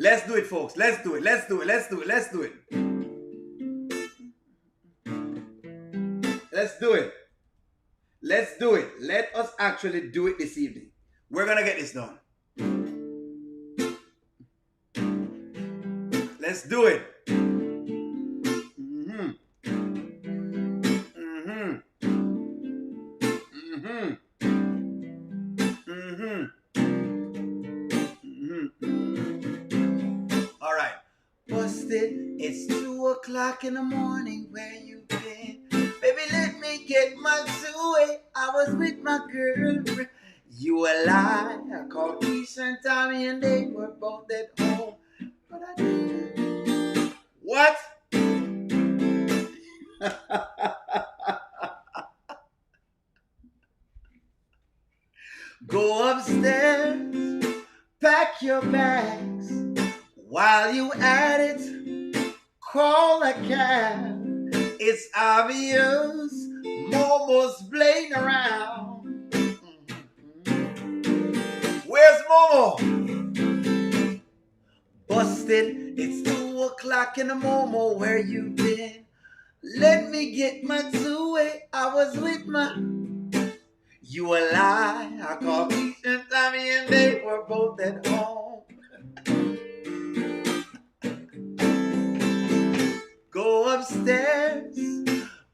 Let's do it, folks. Let's do it. Let's do it. Let's do it. Let's do it. Let's do it. Let's do it. Let us actually do it this evening. We're going to get this done. Let's do it. All right. Busted. It's 2 o'clock in the morning. Where you been? Baby, let me get my two-way. I was with my girlfriend. You a lie. I called Keisha and Tommy and they were both at home. But I didn't. What? Go upstairs, pack your bags. While you at it, call a cab. It's obvious Momo's playing around. Where's Momo? Busted, it's 2 o'clock in the Momo. Where you been? Let me get my two-way. I was with my... You a lie. I called Keisha and Tommy and they were both at home. Go upstairs,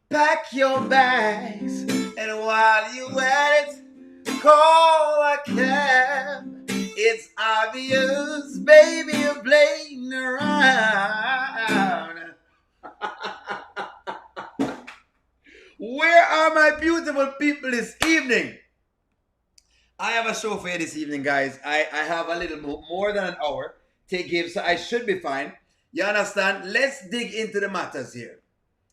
pack your bags, and while you at it, call a cab. It's obvious, baby, you're playing around. Where are my beautiful people this evening? I have a show for you this evening, guys. I have a little more than an hour to give, so I should be fine. You understand? Let's dig into the matters here.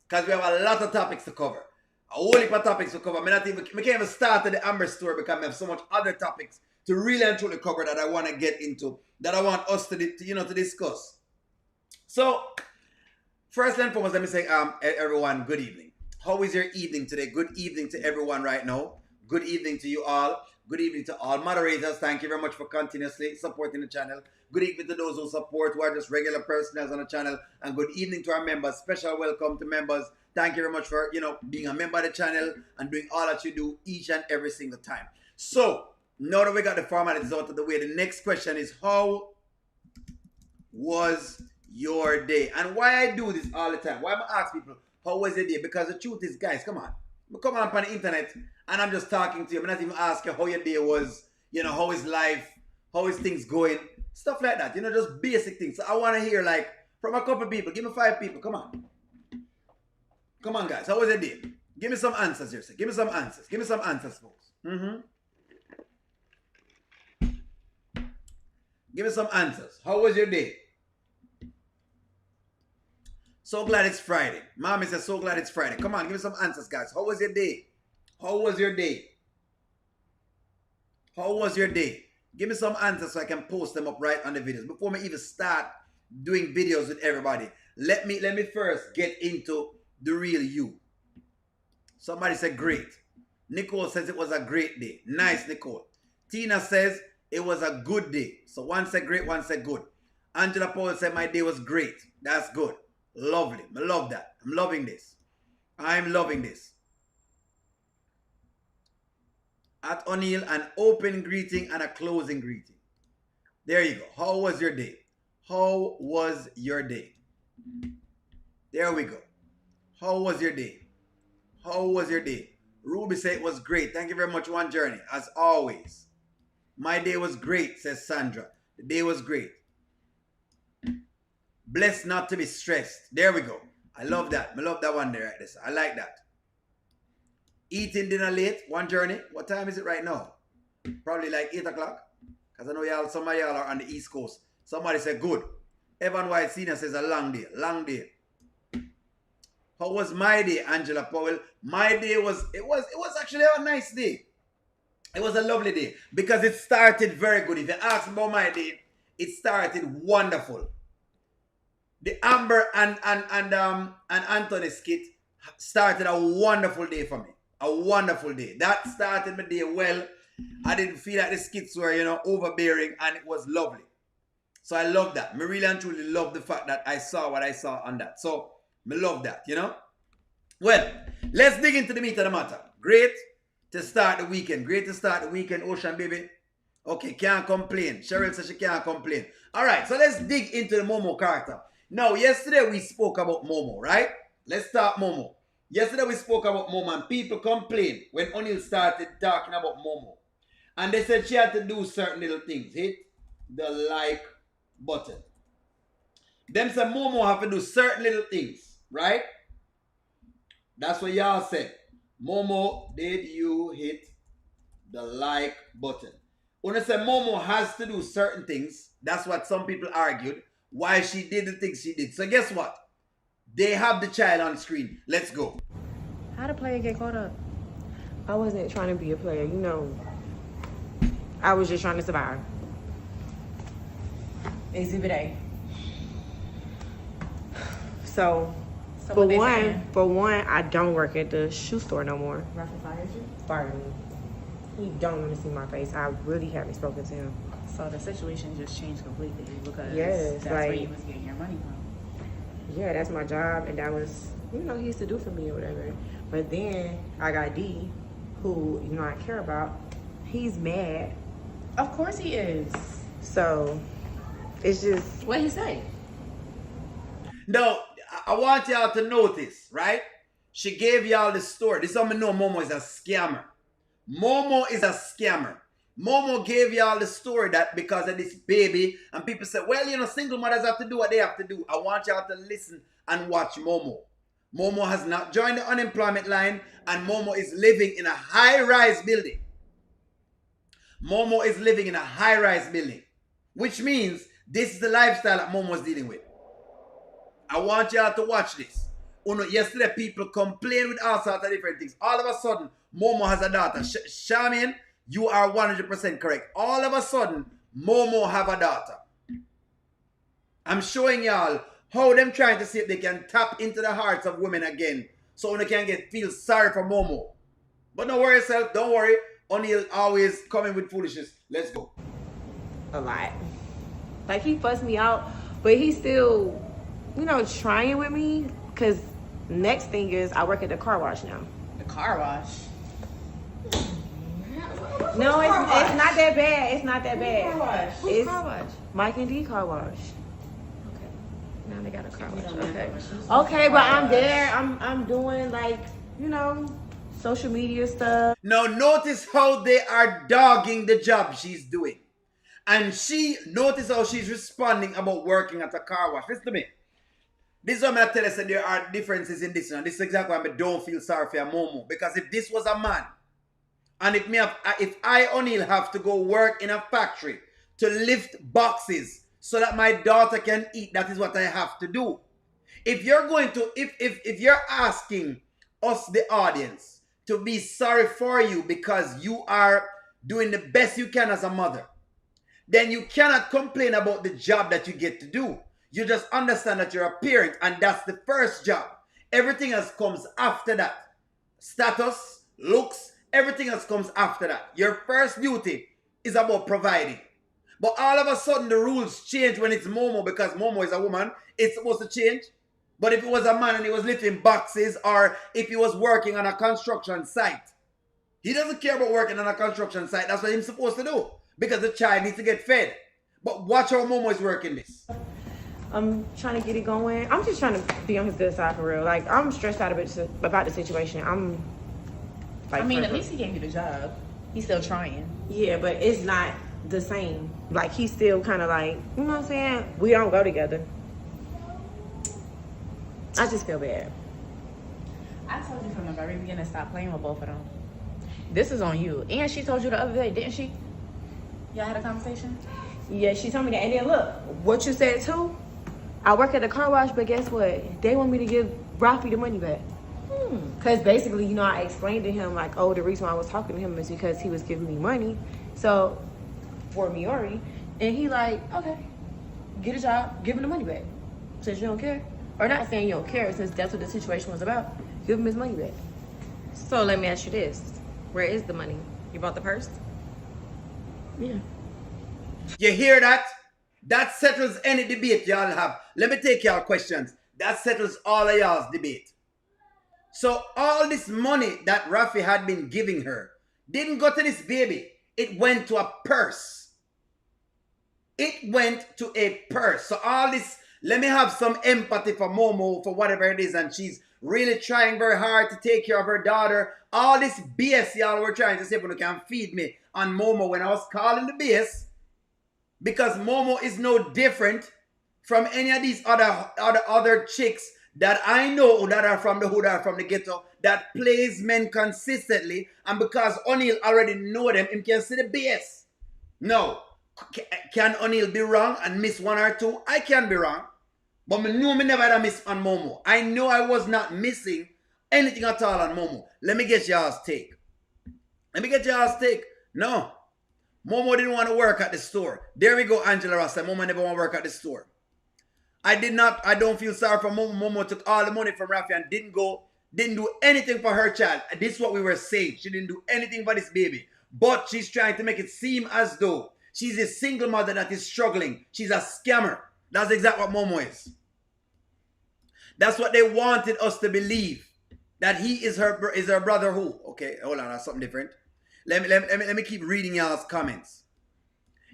Because we have a lot of topics to cover. A whole heap of topics to cover. We can't even start at the Amber story because we have so much other topics to really and truly cover that I want to get into. That I want us to discuss. So, first and foremost, let me say, everyone, good evening. How is your evening today? Good evening to everyone right now. Good evening to you all. Good evening to all moderators. Thank you very much for continuously supporting the channel. Good evening to those who support, who are just regular personnel on the channel. And good evening to our members. Special welcome to members. Thank you very much for, being a member of the channel and doing all that you do each and every single time. So, now that we got the formalities out of the way, the next question is, how was your day? And why I do this all the time? Why am I asking people, how was your day? Because the truth is, guys, come on. Come on the internet and I'm just talking to you. I'm not even asking how your day was, how is life, how is things going, stuff like that, just basic things. So I want to hear, like, from a couple people. Give me 5 people. Come on. Come on, guys. How was your day? Give me some answers here. Give me some answers. Give me some answers, folks. Give me some answers. How was your day? So glad it's Friday. Mommy says, so glad it's Friday. Come on, give me some answers, guys. How was your day? How was your day? How was your day? Give me some answers so I can post them up right on the videos. Before me even start doing videos with everybody, let me first get into the real you. Somebody said great. Nicole says it was a great day. Nice, Nicole. Tina says it was a good day. So one said great, one said good. Angela Paul said my day was great. That's good. Lovely. I love that. I'm loving this. I'm loving this. At O'Neill, an open greeting and a closing greeting. There you go. How was your day? How was your day? There we go. How was your day? How was your day? Ruby said it was great. Thank you very much, One Journey, as always. My day was great, says Sandra. The day was great. Blessed not to be stressed. There we go. I love that. I love that one there. Right there. I like that. Eating dinner late. One Journey. What time is it right now? Probably like 8 o'clock. Because I know some of y'all are on the East Coast. Somebody said good. Evan White Senior says a long day. Long day. How was my day, Angela Powell? My day was actually a nice day. It was a lovely day. Because it started very good. If you ask me about my day, it started wonderful. The Amber and Anthony skit started a wonderful day for me. A wonderful day. That started my day well. I didn't feel like the skits were, overbearing, and it was lovely. So I love that. Me really and truly love the fact that I saw what I saw on that. So me love that, you know. Well, let's dig into the meat of the matter. Great to start the weekend. Great to start the weekend, Ocean baby. Okay, can't complain. Cheryl says she can't complain. All right, so let's dig into the Momo character. Now, yesterday we spoke about Momo, right? Let's start Momo. Yesterday we spoke about Momo and people complained when O'Neal started talking about Momo. And they said she had to do certain little things. Hit the like button. Them said Momo have to do certain little things, right? That's what y'all said. Momo, did you hit the like button? When I say Momo has to do certain things, that's what some people argued, why she did the things she did. So guess what? They have the child on screen. Let's go. How the player get caught up? I wasn't trying to be a player, you know. I was just trying to survive. Exhibit A. So for one, I don't work at the shoe store no more. Rafie fired you? Fired me. He don't want to see my face. I really haven't spoken to him. So the situation just changed completely because yes, that's where you was getting your money from. Yeah, that's my job, and that was, you know, he used to do for me or whatever. But then I got D, who, you know, I care about. He's mad. Of course he is. So it's just. What he say? No, I want y'all to notice, right? She gave y'all the story. This is how I know Momo is a scammer. Momo is a scammer. Momo gave y'all the story that because of this baby, and people say, well, you know, single mothers have to do what they have to do. I want y'all to listen and watch Momo. Momo has not joined the unemployment line, and Momo is living in a high-rise building. Momo is living in a high-rise building, which means this is the lifestyle that Momo is dealing with. I want y'all to watch this. Yesterday, people complained with all sorts of different things. All of a sudden, Momo has a daughter. Charmian, you are 100% correct. All of a sudden, Momo have a daughter. I'm showing y'all how them trying to see if they can tap into the hearts of women again so they can feel sorry for Momo. But don't worry yourself. Don't worry. O'Neal always coming with foolishness. Let's go. A lot. Like, he fussed me out, but he's still, you know, trying with me. Because next thing is I work at the car wash now. The car wash? No, it's not that bad. It's not that bad. Car wash? Who's car wash? Mike and D car wash. Okay. Now they got a car wash. Okay, but I'm there. I'm doing, like, you know, social media stuff. Now notice how they are dogging the job she's doing. And notice how she's responding about working at a car wash. Listen to me. This is what I'm going to tell you, that there are differences in this. And this is exactly why I don't feel sorry for Momo. Because if this was a man, and if I O'Neal have to go work in a factory to lift boxes so that my daughter can eat, that is what I have to do. If you're going to, if you're asking us, the audience, to be sorry for you because you are doing the best you can as a mother, then you cannot complain about the job that you get to do. You just understand that you're a parent, and that's the first job. Everything else comes after that. Status, looks, everything else comes after that. Your first duty is about providing. But all of a sudden, the rules change when it's Momo, because Momo is a woman. It's supposed to change. But if it was a man and he was lifting boxes, or if he was working on a construction site, he doesn't care about working on a construction site. That's what he's supposed to do, because the child needs to get fed. But watch how Momo is working this. I'm trying to get it going. I'm just trying to be on his good side for real. Like, I'm stressed out about the situation. I'm like, I mean, at least he gave you the job. He's still trying. Yeah, but it's not the same. Like, he's still kind of like, you know what I'm saying? We don't go together. I just feel bad. I told you from the very beginning, stop playing with both of them. This is on you. And she told you the other day, didn't she? Y'all had a conversation? Yeah, she told me that. And then look, what you said too, I work at the car wash, but guess what? They want me to give Rafie the money back. Because basically, you know, I explained to him, like, oh, the reason why I was talking to him is because he was giving me money. So, for Miori. And he like, okay, get a job, give him the money back. Since you don't care. Or not saying you don't care, since that's what the situation was about. Give him his money back. So let me ask you this. Where is the money? You bought the purse? Yeah. You hear that? That settles any debate y'all have. Let me take y'all questions. That settles all of y'all's debate. So all this money that Rafie had been giving her didn't go to this baby. It went to a purse. It went to a purse. So all this, let me have some empathy for Momo, for whatever it is, and she's really trying very hard to take care of her daughter. All this BS y'all were trying to say, but you can feed me on Momo when I was calling the BS, because Momo is no different from any of these other chicks that I know that are from the hood or from the ghetto that plays men consistently, and because O'Neal already know them, him can see the BS. No. Can O'Neal be wrong and miss one or two? I can be wrong. But I know me never had a miss on Momo. I know I was not missing anything at all on Momo. Let me get y'all's take. No. Momo didn't want to work at the store. There we go, Angela Ross. Momo never want to work at the store. I don't feel sorry for Momo. Momo took all the money from Rafie and didn't do anything for her child. This is what we were saying. She didn't do anything for this baby. But she's trying to make it seem as though she's a single mother that is struggling. She's a scammer. That's exactly what Momo is. That's what they wanted us to believe. That he is her brother who? Okay, hold on, that's something different. Let me keep reading y'all's comments.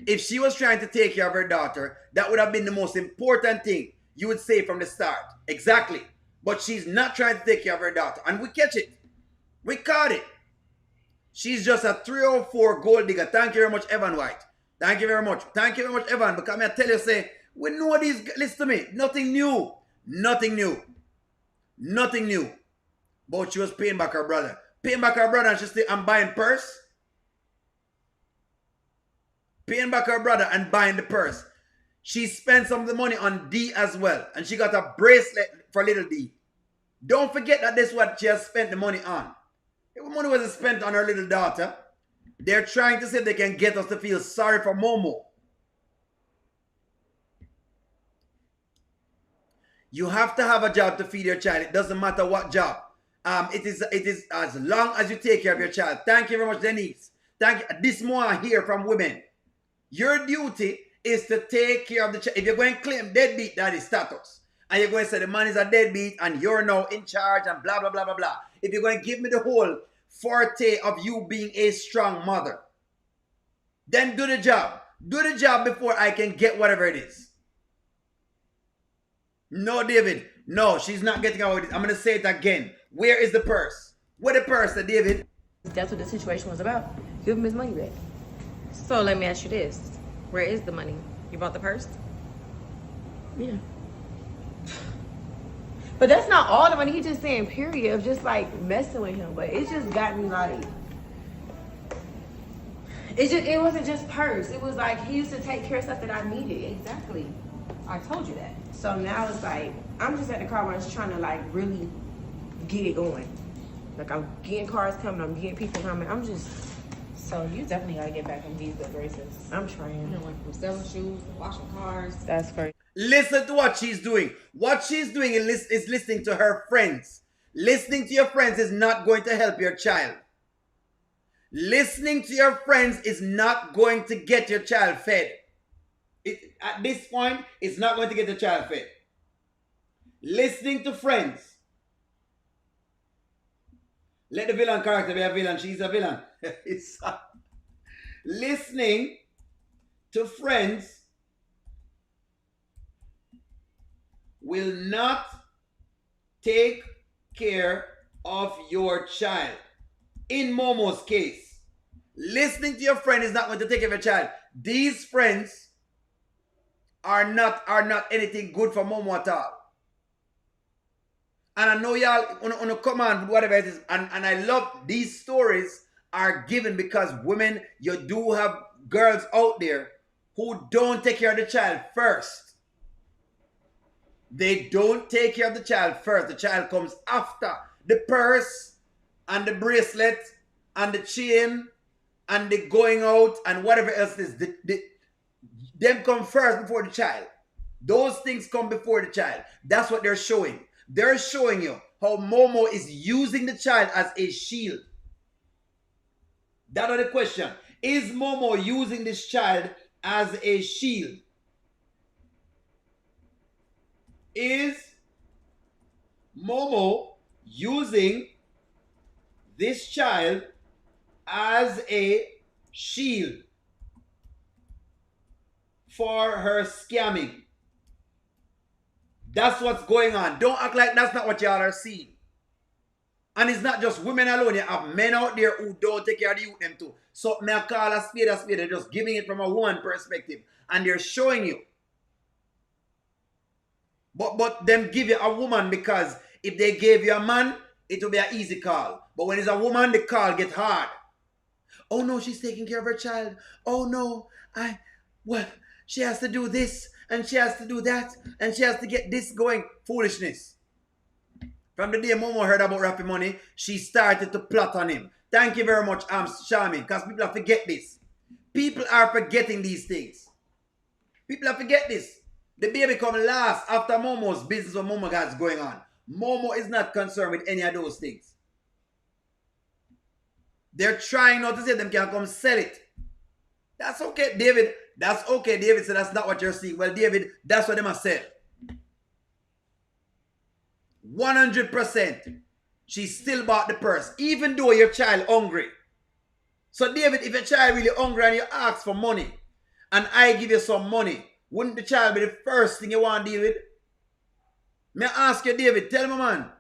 If she was trying to take care of her daughter, that would have been the most important thing you would say from the start. Exactly. But she's not trying to take care of her daughter. And we catch it. We caught it. She's just a 304 gold digger. Thank you very much, Evan White. Thank you very much. Thank you very much, Evan. Because I tell you, say, we know these, listen to me, nothing new. Nothing new. Nothing new. But she was paying back her brother. Paying back her brother and she still, I'm buying purse. Paying back her brother and buying the purse. She spent some of the money on D as well. And she got a bracelet for little D. Don't forget that this is what she has spent the money on. If the money wasn't spent on her little daughter, they're trying to say they can get us to feel sorry for Momo. You have to have a job to feed your child. It doesn't matter what job. It is as long as you take care of your child. Thank you very much, Denise. Thank you. This more I hear from women. Your duty is to take care of the child. If you're going to claim deadbeat daddy status, and you're going to say the man is a deadbeat and you're now in charge and blah, blah, blah, blah, blah. If you're going to give me the whole forte of you being a strong mother, then do the job. Do the job before I can get whatever it is. No, David. No, she's not getting out of it. I'm going to say it again. Where is the purse? Where the purse, David? That's what the situation was about. Give him his money back. So let me ask you this. Where is the money? You bought the purse? Yeah. But that's not all the money. He just saying period of just like messing with him. But it just got me like, it wasn't just purse. It was like he used to take care of stuff that I needed. Exactly. I told you that. So now it's like I'm just at the car wash trying to like really get it going. Like I'm getting cars coming, I'm getting people coming. I'm just So you definitely gotta get back in these good graces. I'm trying. You know, like from selling shoes, to washing cars. That's crazy. Listen to what she's doing. What she's doing is listening to her friends. Listening to your friends is not going to help your child. Listening to your friends is not going to get your child fed. At this point, it's not going to get the child fed. Listening to friends. Let the villain character be a villain. She's a villain. Listening to friends will not take care of your child. In Momo's case, listening to your friend is not going to take care of your child. These friends are not anything good for Momo at all. And I know y'all on a command, whatever it is, and I love these stories are given because women, you do have girls out there who don't take care of the child first. They don't take care of the child first. The child comes after. The purse and the bracelet and the chain and the going out and whatever else is. Them come first before the child. Those things come before the child. That's what they're showing. They're showing you how Momo is using the child as a shield. That is the question. Is Momo using this child as a shield? is Momo using this child as a shield for her scamming? That's what's going on. Don't act like that's not what y'all are seeing. And it's not just women alone. You have men out there who don't take care of the youth them too. So may I call a spade a spade. They're just giving it from a woman perspective. And they're showing you. But them give you a woman because if they gave you a man, it will be an easy call. But when it's a woman, the call gets hard. Oh no, she's taking care of her child. Oh no, she has to do this and she has to do that and she has to get this going. Foolishness. From the day Momo heard about Rafie money, she started to plot on him. Thank you very much, Charmin, because people have forget this. People are forgetting these things. People have forget this. The baby come last after Momo's business what Momo got going on. Momo is not concerned with any of those things. They're trying not to say them can come sell it. That's okay, David. That's okay, David. So that's not what you're seeing. Well, David, that's what they must sell. 100%. She still bought the purse, even though your child hungry. So, David, if your child really hungry and you ask for money, and I give you some money, wouldn't the child be the first thing you want, David? May I ask you, David, tell me, man.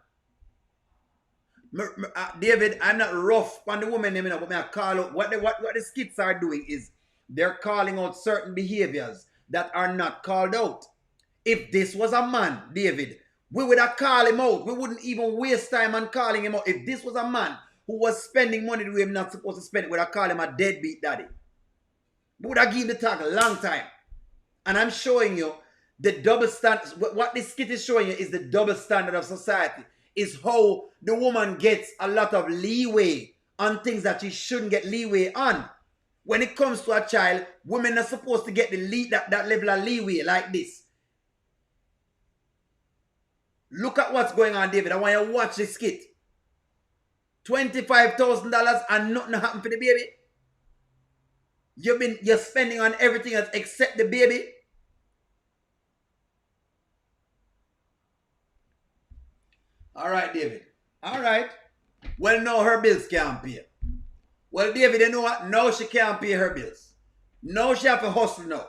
David, I'm not rough on the woman, but may I call out. What the skits are doing is they're calling out certain behaviors that are not called out. If this was a man, David, we would have called him out. We wouldn't even waste time on calling him out. If this was a man who was spending money the way he's not supposed to spend it, we would have called him a deadbeat daddy. We would have given the tag a long time. And I'm showing you the double standard. What this skit is showing you is the double standard of society. Is how the woman gets a lot of leeway on things that she shouldn't get leeway on. When it comes to a child, women are supposed to get that level of leeway like this. Look at what's going on, David. I want you to watch this skit. $25,000 and nothing happened for the baby. You're spending on everything else except the baby. All right, David. All right. Well, no, her bills can't pay. Well, David, you know what? No, she can't pay her bills. No, she have to hustle now.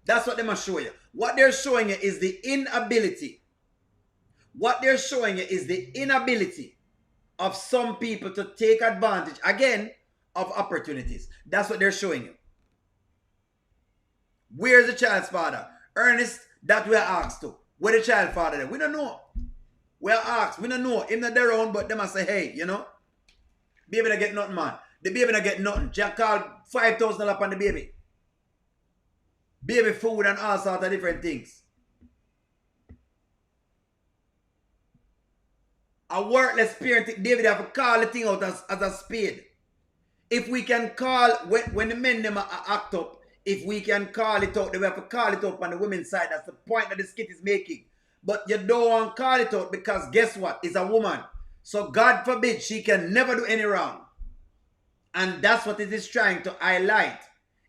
That's what they must show you. What they're showing you is the inability. What they're showing you is the inability of some people to take advantage, again, of opportunities. That's what they're showing you. Where's the child's father? Ernest, that we are asked to. Where the child's father there? We don't know. We are asked. We don't know. Him not their own, but they must say, hey, you know, baby don't get nothing, man. The baby don't get nothing. Jack called $5,000 on the baby. Baby food and all sorts of different things. A worthless parent, David have to call the thing out as a spade. If we can call, when the men them act up, if we can call it out, then we have to call it up on the women's side. That's the point that the skit is making. But you don't want to call it out because guess what? It's a woman. So God forbid she can never do any wrong. And that's what it is trying to highlight.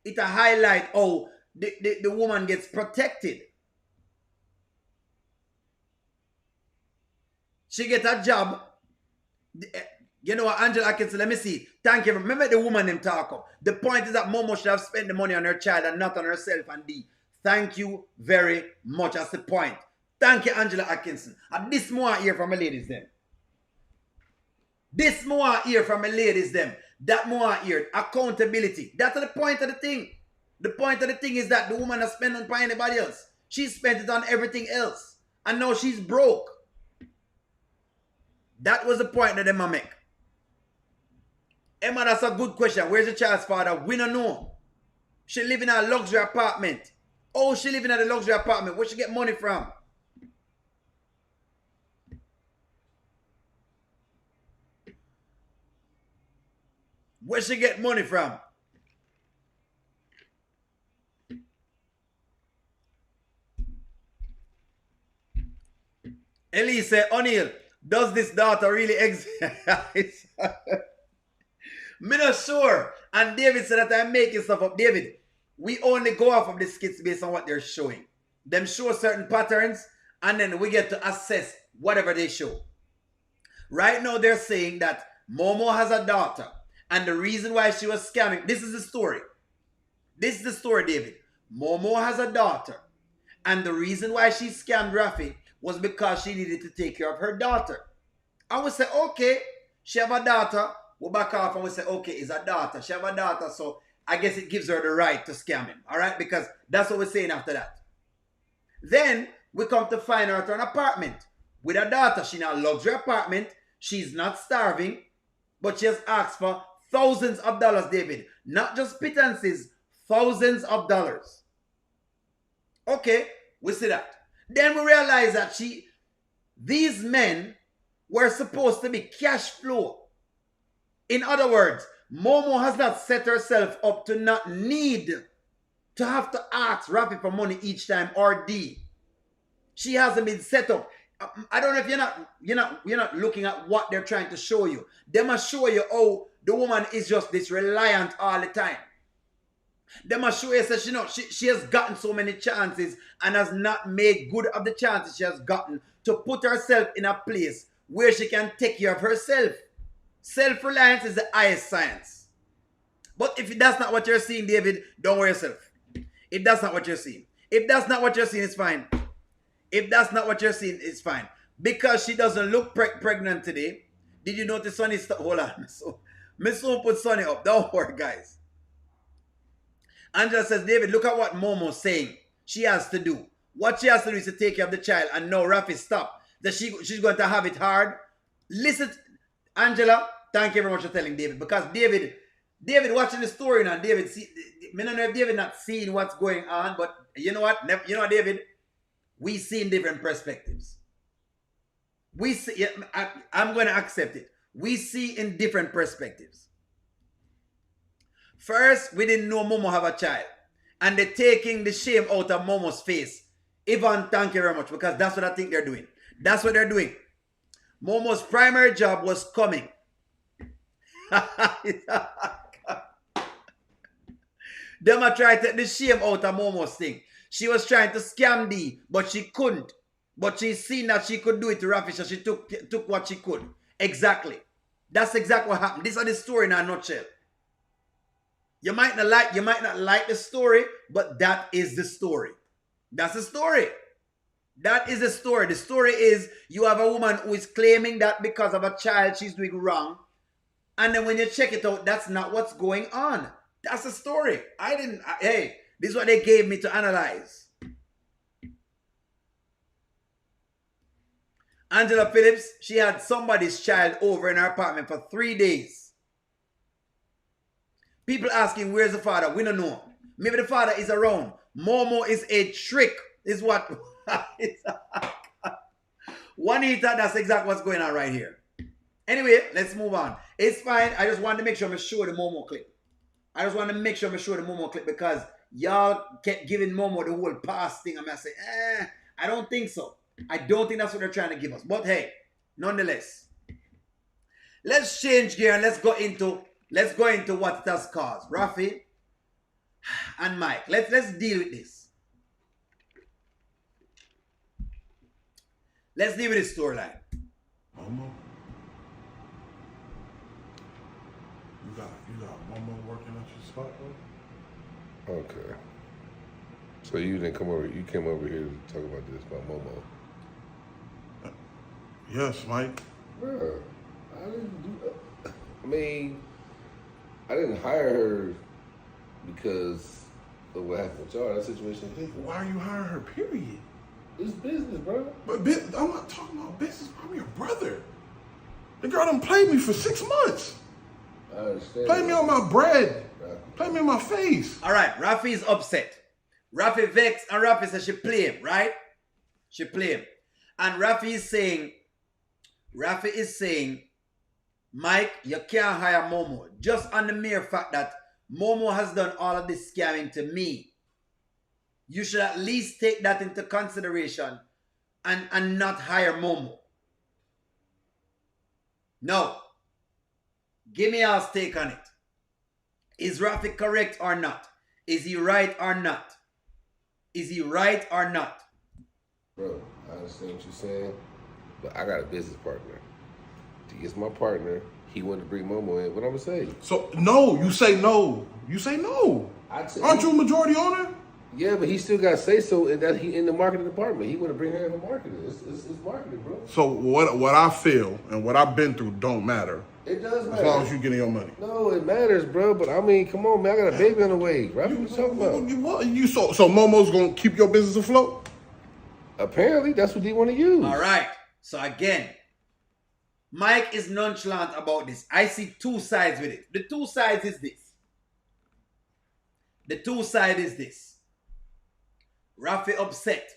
It a highlight how the woman gets protected. She get a job. You know what, Angela Atkinson, let me see. Thank you. Remember the woman them talk up. The point is that Momo should have spent the money on her child and not on herself and D. Thank you very much. That's the point. Thank you, Angela Atkinson. And this more I hear from my ladies them. This more I hear from my ladies them. That more I hear. Accountability. That's the point of the thing. The point of the thing is that the woman has spent on anybody else. She spent it on everything else. And now she's broke. That was the point that Emma make. Emma, that's a good question. Where's the child's father? We don't know. She live in a luxury apartment. Oh, she live in a luxury apartment. Where she get money from? Where she get money from? Elise O'Neill, does this daughter really exist? Me not sure. And David said that I'm making stuff up. David, we only go off of the skits based on what they're showing. Them show certain patterns and then we get to assess whatever they show. Right now, they're saying that Momo has a daughter, and the reason why she was scamming, this is the story. This is the story, David. Momo has a daughter, and the reason why she scammed Rafie was because she needed to take care of her daughter. I would say, okay, she have a daughter. We'll back off and we say, okay, it's a daughter. She have a daughter, so I guess it gives her the right to scam him. All right? Because that's what we're saying after that. Then we come to find her at an apartment with a daughter. She in a luxury apartment. She's not starving, but she has asked for thousands of dollars, David. Not just pittances, thousands of dollars. Okay, we see that. Then we realize that these men were supposed to be cash flow. In other words, Momo has not set herself up to not need to have to ask Rafie for money each time or D. She hasn't been set up. I don't know if you're not looking at what they're trying to show you. They must show you how the woman is just this reliant all the time. They must show you that she has gotten so many chances and has not made good of the chances she has gotten to put herself in a place where she can take care of herself. Self-reliance is the highest science. But if that's not what you're seeing, David, don't worry yourself. If that's not what you're seeing. If that's not what you're seeing, it's fine. If that's not what you're seeing, it's fine. Because she doesn't look pregnant today. Did you notice Sonny? Hold on. Miss Soon put Sonny up. Don't worry, guys. Angela says, David, look at what Momo's saying. She has to do. What she has to do is to take care of the child. And no, Rafie, stop. That she's going to have it hard. Listen, Angela, thank you very much for telling David. Because David watching the story now. David, I don't know if David not seeing what's going on. But you know what? David, we see in different perspectives. We see, I'm going to accept it. We see in different perspectives. First, we didn't know Momo have a child. And they're taking the shame out of Momo's face. Yvonne, thank you very much. Because that's what I think they're doing. That's what they're doing. Momo's primary job was coming. Them are trying to take the shame out of Momo's thing. She was trying to scam D, but she couldn't. But she seen that she could do it to Rafie, so she took what she could. Exactly. That's exactly what happened. This is the story in a nutshell. You might not like the story, but that is the story. That's the story. That is the story. The story is you have a woman who is claiming that because of a child she's doing wrong. And then when you check it out, that's not what's going on. That's the story. Hey, this is what they gave me to analyze. Angela Phillips, she had somebody's child over in her apartment for 3 days. People asking, where's the father? We don't know. Maybe the father is around. Momo is a trick, is what. Juanita, that's exactly what's going on right here. Anyway, let's move on. It's fine. I just wanted to make sure I show the Momo clip. Because y'all kept giving Momo the whole past thing. I'm going to say, I don't think so. I don't think that's what they're trying to give us. But hey, nonetheless, let's change gear and let's go into what it has caused. Rafie and Mike. Let's deal with this. Let's deal with this storyline. Momo? You got Momo working at your spot, bro? Okay. So you came over here to talk about this about Momo. Yes, Mike. Bruh, I didn't do that. I mean, I didn't hire her because of what happened with y'all, that situation. Why are you hiring her, period? It's business, bro. But I'm not talking about business. I'm your brother. The girl done played me for 6 months. I understand. Played me on my bread. Played me in my face. All right, Rafie is upset. Rafie vexed and Rafie says she play him, right? She play him. And Rafie is saying, Mike, you can't hire Momo. Just on the mere fact that Momo has done all of this scamming to me. You should at least take that into consideration and not hire Momo. No. Give me y'all's take on it. Is Rafie correct or not? Is he right or not? Is he right or not? Bro, I understand what you're saying, but I got a business partner. He is my partner. He wanted to bring Momo in. What I'm gonna say? So no, you say no. You say no. Aren't you a majority owner? Yeah, but he still got to say so, and that he in the marketing department. He want to bring her in the marketing. It's marketing, bro. So what I feel and what I've been through don't matter. It does matter. As long as you getting your money. No, it matters, bro. But I mean, come on, man. I got a baby on the way. Right? What you talking about? So Momo's gonna keep your business afloat? Apparently, that's what they want to use. All right. So again, Mike is nonchalant about this. I see two sides with it. The two sides is this. The two side is this. Rafie upset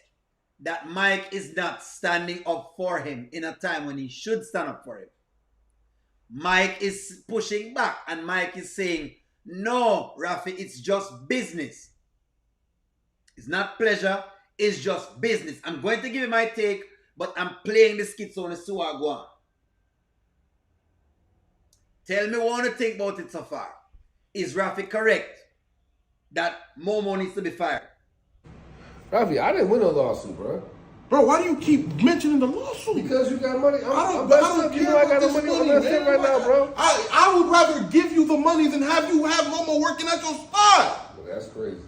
that Mike is not standing up for him in a time when he should stand up for him. Mike is pushing back and Mike is saying, no, Rafie, it's just business. It's not pleasure, it's just business. I'm going to give you my take, but I'm playing the skits on the sewer go on. Tell me what you think about it so far. Is Rafie correct that Momo needs to be fired? Rafie, I didn't win no lawsuit, bro. Bro, why do you keep mentioning the lawsuit? Because you got money. I don't care. I got no money on that shit right now, bro. I would rather give you the money than have you have Momo working at your spot. Well, that's crazy.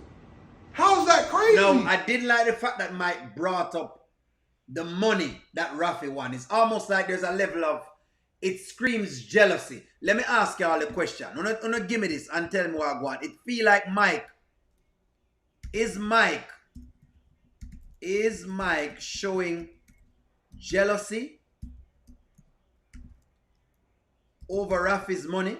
How is that crazy? No, I didn't like the fact that Mike brought up the money that Rafie won. It's almost like there's a level of, it screams jealousy. Let me ask you all a question. Don't give me this and tell me what I want. It feel like Mike is Mike showing jealousy over Rafie's money?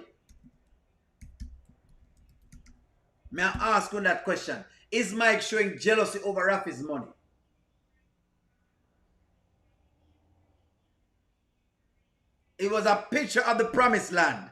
May I ask you that question? Is Mike showing jealousy over Rafie's money? It was a picture of the promised land.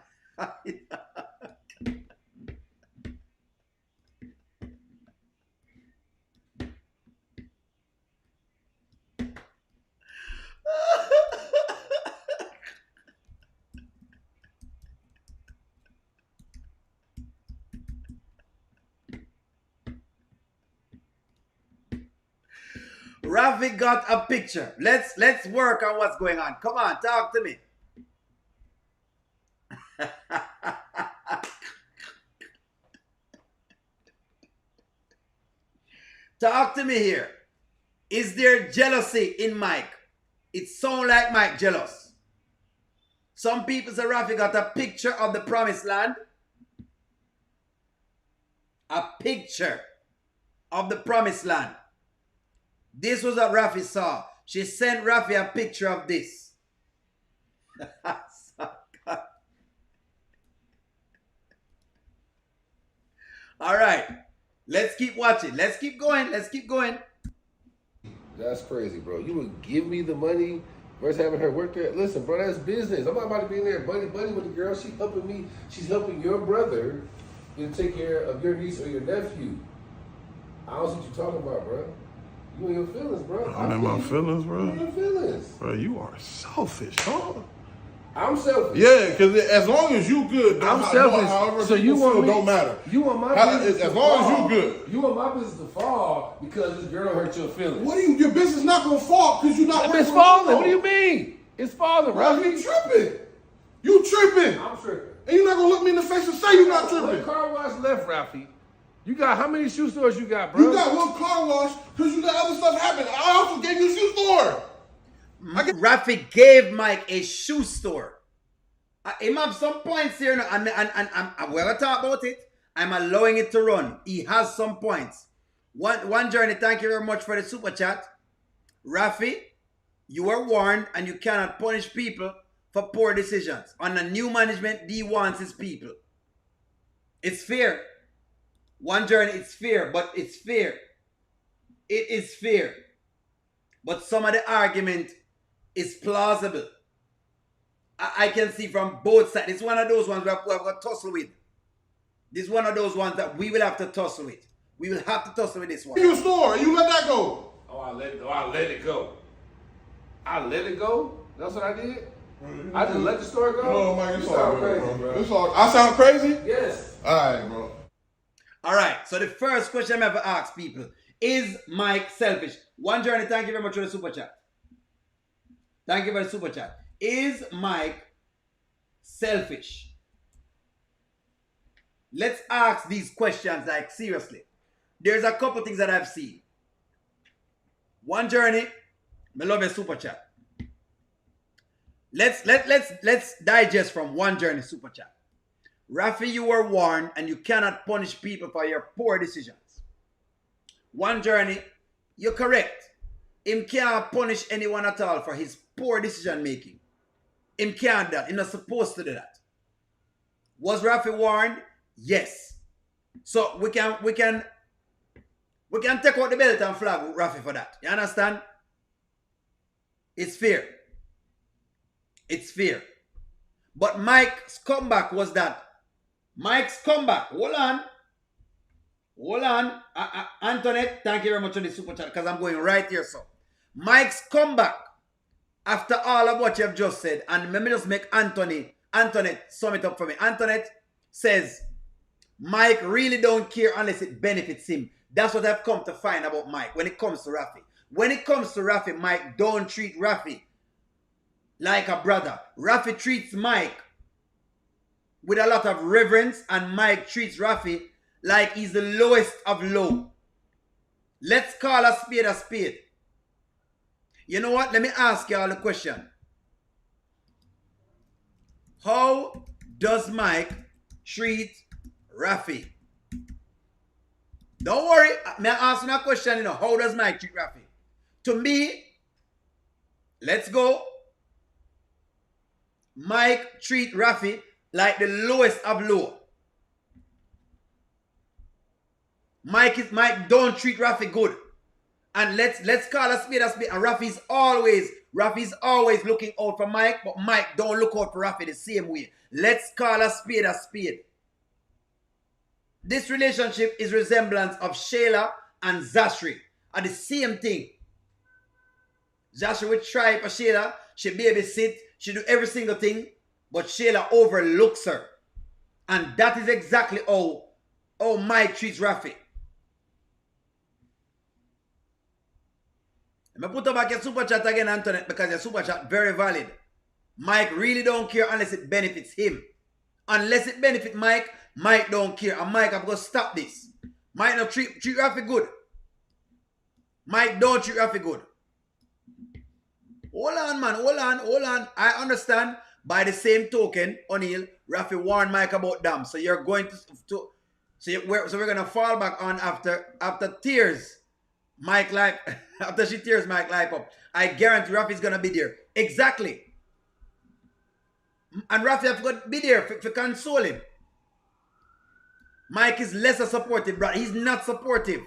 Rafie got a picture. Let's work on what's going on. Come on, talk to me. Talk to me here. Is there jealousy in Mike? It sounds like Mike jealous. Some people say Rafie got a picture of the promised land. A picture of the promised land. This was what Rafie saw. She sent Rafie a picture of this. All right. Let's keep watching. Let's keep going. Let's keep going. That's crazy, bro. You would give me the money versus having her work there? Listen, bro, that's business. I'm not about to be in there buddy with the girl. She's helping me. She's helping your brother to take care of your niece or your nephew. I don't see what you're talking about, bro. You in your feelings, bro. I'm in my feelings, bro. You in your feelings. Bro, you are selfish, dog. I'm selfish. Yeah, because as long as you good, I'm selfish. However So you want me, don't matter. You want my business as to long fall. as you good. You want my business to fall because this girl hurt your feelings. What do you? Your business not gonna fall because you're not. It's falling. What do you mean? It's falling, bro. Rafie. You tripping? You tripping? I'm tripping. And you're not gonna look me in the face and say you're not tripping. One car wash left, Rafie. You got how many shoe stores you got, bro? You got one car wash because you let other stuff happen. I also gave you a shoe store. Rafie gave Mike a shoe store. He have some points here, and we ever talk about it, I'm allowing it to run. He has some points. One journey, thank you very much for the super chat. Rafie, you were warned and you cannot punish people for poor decisions. On a new management, D wants his people. It's fair. One journey, it's fair, but it's fair. It is fair. But some of the argument is plausible. I can see from both sides. It's one of those ones we have got to tussle with. This is one of those ones that we will have to tussle with. We will have to tussle with this one. You store, you let that go. I let it go. I let it go? That's what I did? I just let the store go? No, Mike, it's all good, crazy, bro. It's all, I sound crazy? Yes. All right, bro. All right, so the first question I'm ever ask people Is Mike selfish? One Journey, thank you very much for the super chat. Thank you for the super chat. Is Mike selfish? Let's ask these questions like seriously. There's a couple things that I've seen. One Journey, I love your super chat. Let's digest from One Journey super chat. Rafie, you were warned and you cannot punish people for your poor decisions. One Journey, you're correct. Him can't punish anyone at all for his poor decision making. Him can't do that. He's not supposed to do that. Was Rafie warned? Yes. So we can take out the belt and flag Rafie for that. You understand? It's fair. It's fair. But Mike's comeback was that. Mike's comeback. Hold on. Antoinette, thank you very much for the super chat because I'm going right here. So, Mike's comeback after all of what you have just said, and let me just make Antoinette sum it up for me. Antoinette says, Mike really don't care unless it benefits him. That's what I've come to find about Mike when it comes to Rafie. When it comes to Rafie, Mike don't treat Rafie like a brother. Rafie treats Mike with a lot of reverence, and Mike treats Rafie like he's the lowest of low. Let's call a spade a spade. You know what? Let me ask you all a question. How does Mike treat Rafie? Don't worry. May I ask you a question? How does Mike treat Rafie? To me, let's go. Mike treat Rafie like the lowest of low. Mike don't treat Rafie good. And let's call a spade a spade. And Rafie's always looking out for Mike, but Mike don't look out for Rafie the same way. Let's call a spade a spade. This relationship is resemblance of Shayla and Zashri. Are the same thing. Zashri would try for Shayla. She babysit. She do every single thing. But Shayla overlooks her. And that is exactly how Mike treats Rafie. I'm put back your super chat again, Antoinette, because your super chat very valid. Mike really don't care unless it benefits him. Unless it benefits Mike, Mike don't care. And Mike, I'm going to stop this. Mike don't treat Rafie good. Mike don't treat Rafie good. Hold on, man. Hold on. I understand. By the same token, O'Neal, Rafie warned Mike about them. So you're going to we're going to fall back on after tears. Mike life, after she tears Mike life up. I guarantee Rafie's going to be there. Exactly. And Rafie have got to be there to console him. Mike is lesser supportive, but he's not supportive.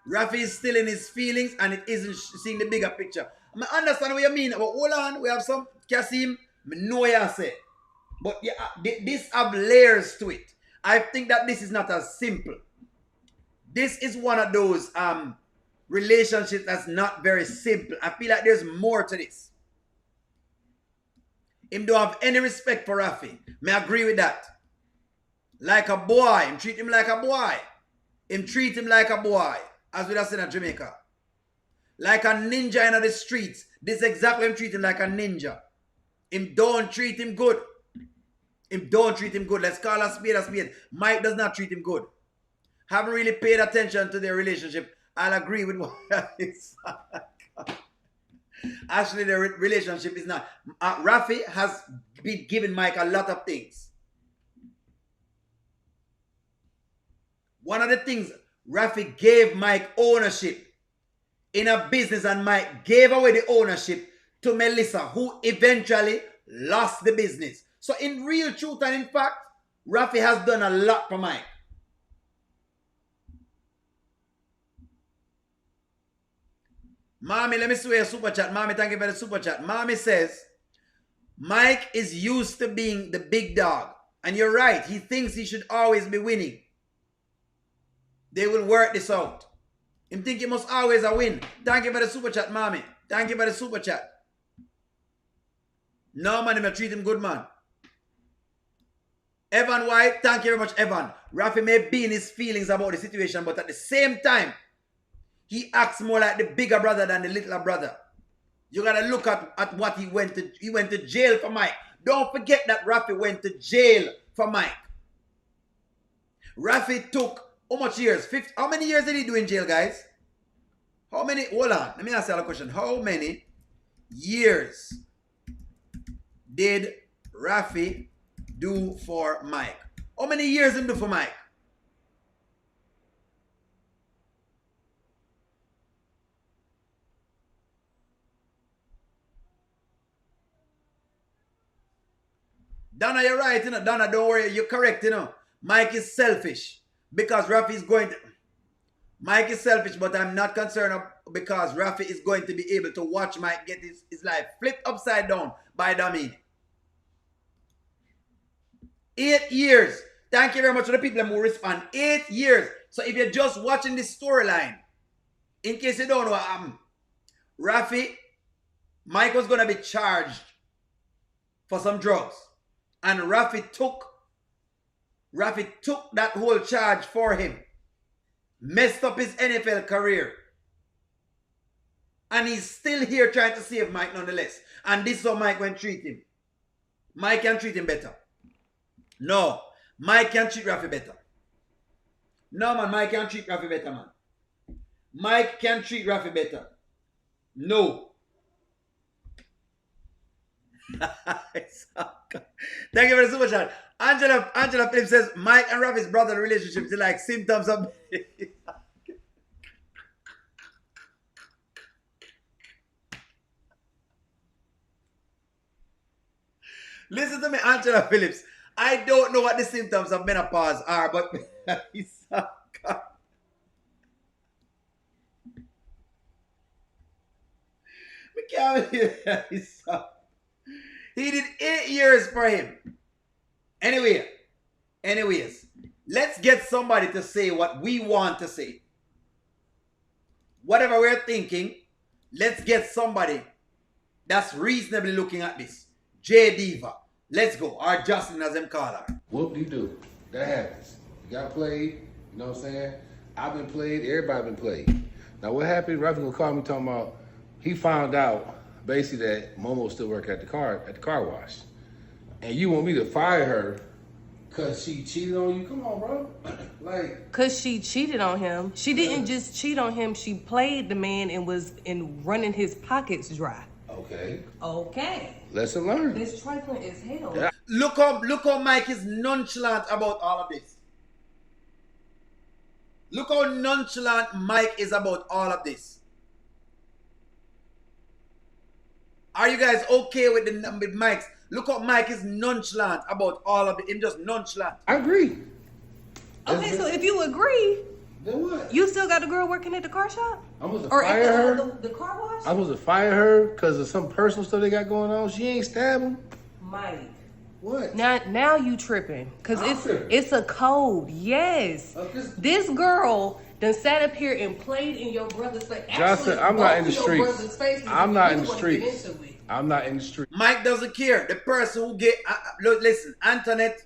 Rafie is still in his feelings and it isn't seeing the bigger picture. I understand what you mean, but hold on, we have some Kasim, I know what you say. But yeah, this have layers to it. I think that this is not as simple. This is one of those relationships that's not very simple. I feel like there's more to this. Him don't have any respect for Rafie. May I agree with that. Like a boy. Him treat him like a boy. Him treat him like a boy. As we have seen in Jamaica. Like a ninja in the streets. This is exactly him treat him like a ninja. Him don't treat him good. Him don't treat him good. Let's call a spade a spade. Mike does not treat him good. Haven't really paid attention to their relationship. I'll agree with what it's. Actually, their relationship is not. Rafie has been giving Mike a lot of things. One of the things, Rafie gave Mike ownership in a business, and Mike gave away the ownership to Melissa, who eventually lost the business. So in real truth and in fact, Rafie has done a lot for Mike. Mommy, let me see your super chat. Mommy, thank you for the super chat. Mommy says, Mike is used to being the big dog. And you're right. He thinks he should always be winning. They will work this out. Him think he must always win. Thank you for the super chat, Mommy. Thank you for the super chat. No, man, him treat him good, man. Evan White, thank you very much, Evan. Rafie may be in his feelings about the situation, but at the same time, he acts more like the bigger brother than the littler brother. You gotta look at what he went to. He went to jail for Mike. Don't forget that Rafie went to jail for Mike. Rafie took how much years? 50. How many years did he do in jail, guys? How many? Hold on. Let me ask you a question. How many years did Rafie do for Mike? How many years did he do for Mike? Donna, you're right, you know. Donna, don't worry, you're correct, you know. Mike is selfish because Rafie is going to. Mike is selfish, but I'm not concerned because Rafie is going to be able to watch Mike get his life flipped upside down by Dominic. 8 years. Thank you very much for the people who respond. 8 years. So if you're just watching this storyline, in case you don't know what happened, Rafie, Mike was going to be charged for some drugs. And Rafie took that whole charge for him. Messed up his NFL career. And he's still here trying to save Mike nonetheless. And this is how Mike went treat him. Mike can treat him better. No. Mike can treat Rafie better. No, man. Mike can treat Rafie better, man. Mike can treat Rafie better. No. Thank you for the super chat. Angela Phillips says Mike and Rafie's brother relationship is like symptoms of. Listen to me, Angela Phillips. I don't know what the symptoms of menopause are, but he's so God. We can't believe that. He did 8 years for him. Anyways, let's get somebody to say what we want to say. Whatever we're thinking, let's get somebody that's reasonably looking at this. J Diva. Let's go. Or Justin, as them call her. Whoop-de-doo. That happens. You got played, you know what I'm saying? I've been played, everybody been played. Now what happened, Rafie gonna call me talking about, he found out basically that Momo still work at the car wash. And you want me to fire her because she cheated on you? Come on, bro. Like, because she cheated on him. She didn't just cheat on him. She played the man and was running his pockets dry. Okay. Lesson learned. This trifling as hell. Yeah. Look how Mike is nonchalant about all of this. Look how nonchalant Mike is about all of this. Are you guys okay with Mike's? Look how Mike is nonchalant about all of it. Him just nonchalant. I agree. Okay, so if you agree, then what? You still got a girl working at the car shop? I'm supposed to or fire at her? The car wash? I'm supposed to fire her because of some personal stuff they got going on? She ain't stabbed him. Mike. What? Now you tripping. Because it's a code. Yes. This girl done sat up here and played in your brother's face. Johnson, I'm not in the streets. I'm not in the streets. I'm not in the streets. Mike doesn't care. The person who get... listen, Antoinette,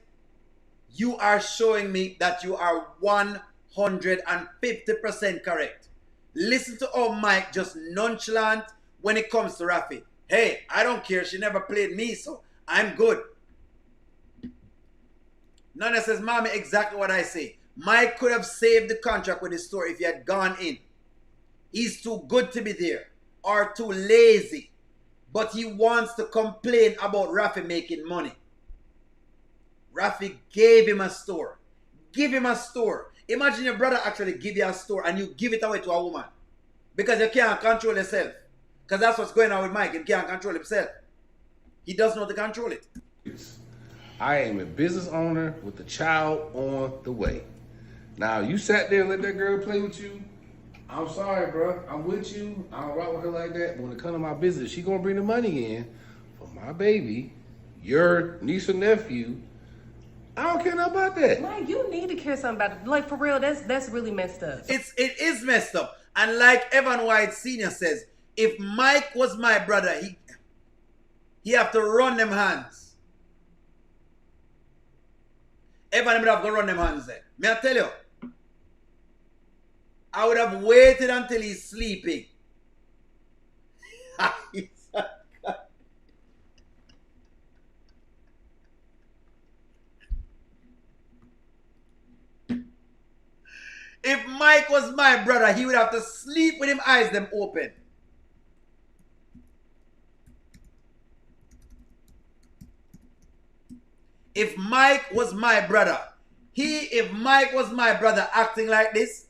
you are showing me that you are 150% correct. Listen to how Mike just nonchalant when it comes to Rafie. Hey, I don't care. She never played me, so I'm good. Nana says, Mommy, exactly what I say. Mike could have saved the contract with his store if he had gone in. He's too good to be there or too lazy. But he wants to complain about Rafie making money. Rafie gave him a store. Give him a store. Imagine your brother actually give you a store and you give it away to a woman. Because you can't control yourself. Because that's what's going on with Mike. He can't control himself. He doesn't know how to control it. I am a business owner with a child on the way. Now, you sat there and let that girl play with you. I'm sorry, bro. I'm with you. I don't rock with her like that. But when it comes to my business, she gonna bring the money in for my baby, your niece or nephew. I don't care nothing about that. Mike, you need to care something about it. Like, for real, that's really messed up. It is messed up. And like Evan White Sr. says, if Mike was my brother, he have to run them hands. Everyone would have gone run them hands then. May I tell you? I would have waited until he's sleeping. If Mike was my brother, he would have to sleep with him eyes them open. If Mike was my brother, if Mike was my brother acting like this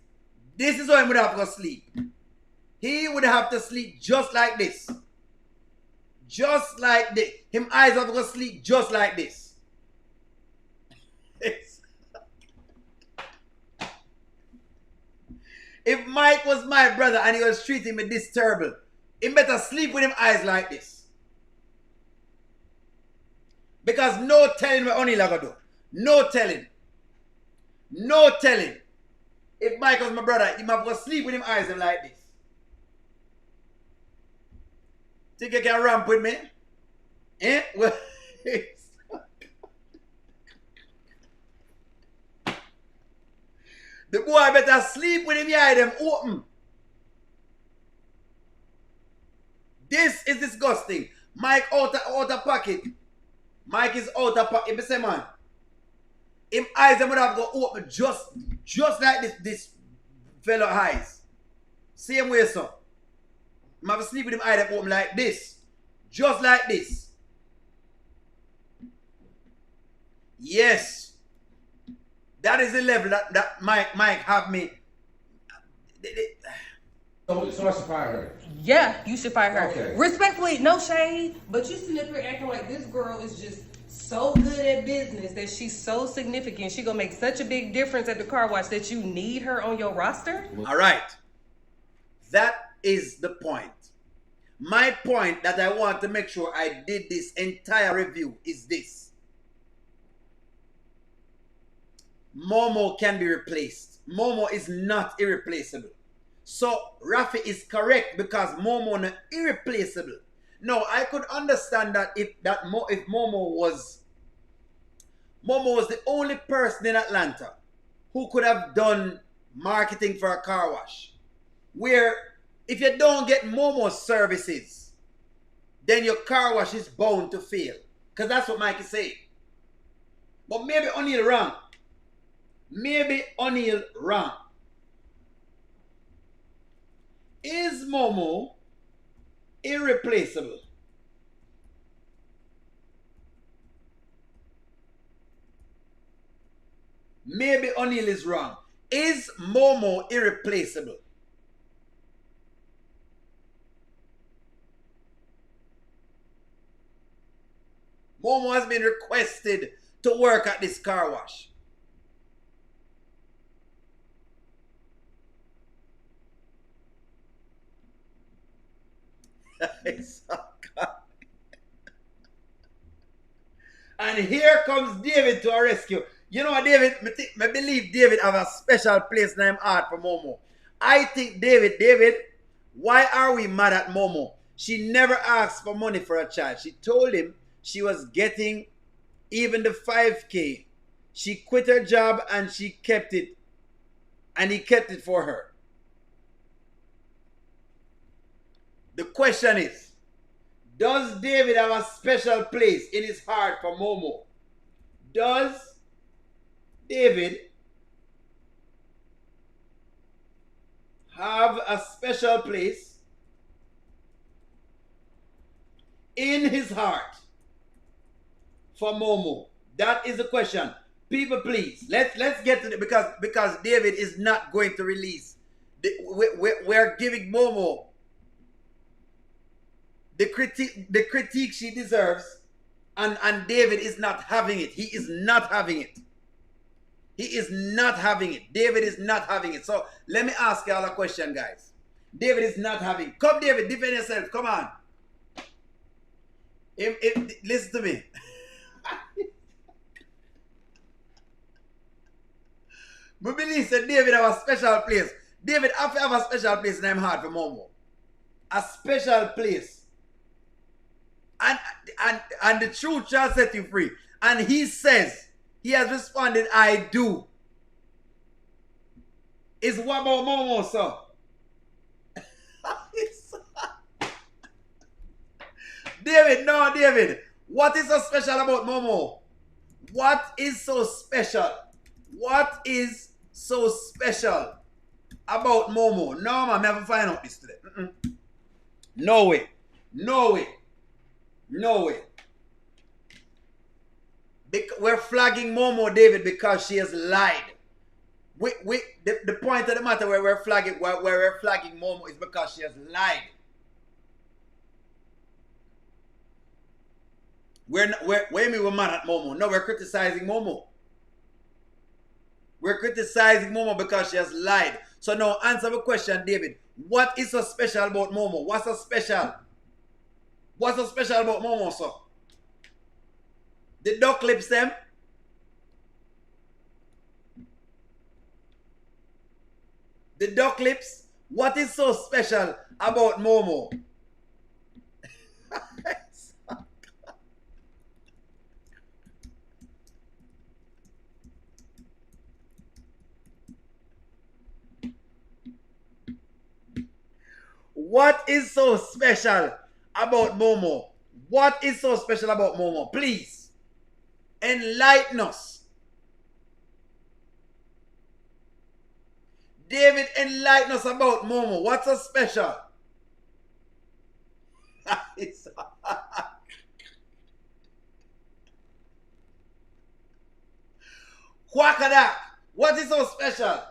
is how he would have to go sleep. He would have to sleep just like this. Just like this. Him eyes have to go sleep just like this. If Mike was my brother and he was treating me this terrible, he better sleep with him eyes like this. Because no telling what O'Neal are going to do. No telling. No telling. If Mike was my brother, he might go sleep with him eyes like this. Think you can ramp with me? Eh? Well, the boy better sleep with him eye them open. This is disgusting. Mike out of pocket. Mike is out of pocket. Say man. Him eyes them would have go open just like this fellow eyes. Same way, so. I'm have to sleep with him eyes open like this. Just like this. Yes. That is the level that Mike have me. So I should fire her. Yeah, you should fire her. Okay. Respectfully, no shade, but you sitting up here acting like this girl is just so good at business that she's so significant. She gonna make such a big difference at the car wash that you need her on your roster? All right. That is the point. My point that I want to make sure I did this entire review is this. Momo can be replaced. Momo is not irreplaceable. So Rafie is correct because Momo is irreplaceable. No, I could understand that if Momo was the only person in Atlanta who could have done marketing for a car wash. Where if you don't get Momo's services, then your car wash is bound to fail. Because that's what Mike is saying. But maybe O'Neal wrong. Maybe O'Neal wrong. Is Momo irreplaceable? Maybe O'Neal is wrong. Is Momo irreplaceable? Momo has been requested to work at this car wash. And here comes David to our rescue. You know what, David? I believe David have a special place in his heart for Momo. I think David, why are we mad at Momo? She never asked for money for a child. She told him she was getting even the 5K. She quit her job and she kept it. And he kept it for her. The question is, does David have a special place in his heart for Momo? Does David have a special place in his heart for Momo? That is the question. People, please, let's get to it because David is not going to release. We're giving Momo the critique she deserves, and David is not having it. He is not having it. He is not having it. David is not having it. So let me ask y'all a question, guys. David is not having it. Come, David, defend yourself. Come on. Listen to me. We believe that David have a special place. David have to have a special place in his heart for Momo. A special place. And the truth shall set you free. And he says He has responded, I do. It's what about Momo, sir? David, no, David. What is so special about Momo? What is so special? What is so special about Momo? No, man, never find out this today. No way. No way. No way. We're flagging Momo, David, because she has lied. The point of the matter where we're flagging Momo is because she has lied. We're mad at Momo. No, we're criticizing Momo. We're criticizing Momo because she has lied. So now answer the question, David. What is so special about Momo? What's so special? What's so special about Momo, sir? The duck lips them? The duck lips? What is so special about Momo? What is so special about Momo? What is so special about Momo? Please, enlighten us. David, enlighten us about Momo. What's so special? Quackadak, what is so special?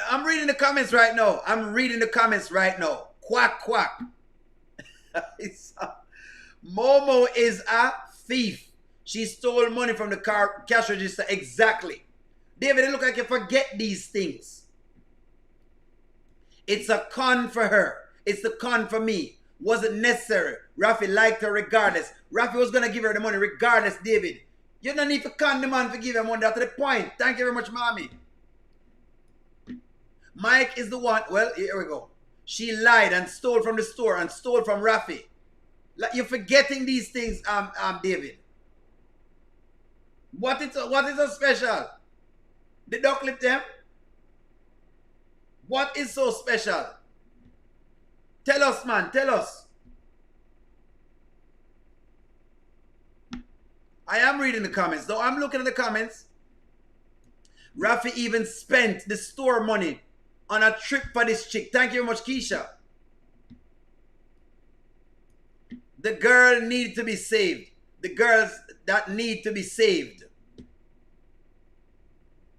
I'm reading the comments right now. I'm reading the comments right now. Quack, quack. Momo is a thief. She stole money from the cash register. Exactly. David, it look like you forget these things. It's a con for her. It's the con for me. Wasn't necessary. Rafie liked her regardless. Rafie was going to give her the money regardless, David. You don't need to con the man to give her money. That's the point. Thank you very much, mommy. Mike is the one. Well, here we go. She lied and stole from the store and stole from Rafie. You're forgetting these things, David. What is so special? The duck lip them? What is so special? Tell us, man. Tell us. I am reading the comments, though. I'm looking at the comments. Rafie even spent the store money on a trip for this chick. Thank you very much, Keisha. The girl need to be saved. The girls that need to be saved.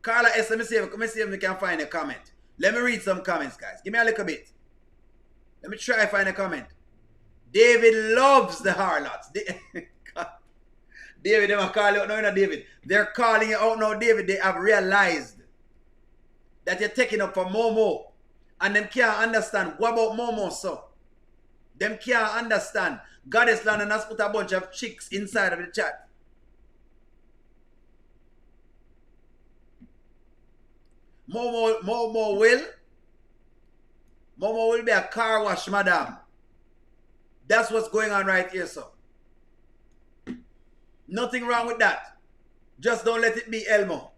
Carla S, let me see if we can find a comment. Let me read some comments, guys. Give me a little bit. Let me try to find a comment. David loves the harlots. David, they might call you out now, David. They're calling you out now, David. They have realized that you're taking up for Momo. And them can't understand. What about Momo, so? Them can't understand. Goddess London has put a bunch of chicks inside of the chat. Momo will be a car wash, madam. That's what's going on right here, so. Nothing wrong with that. Just don't let it be Elmo.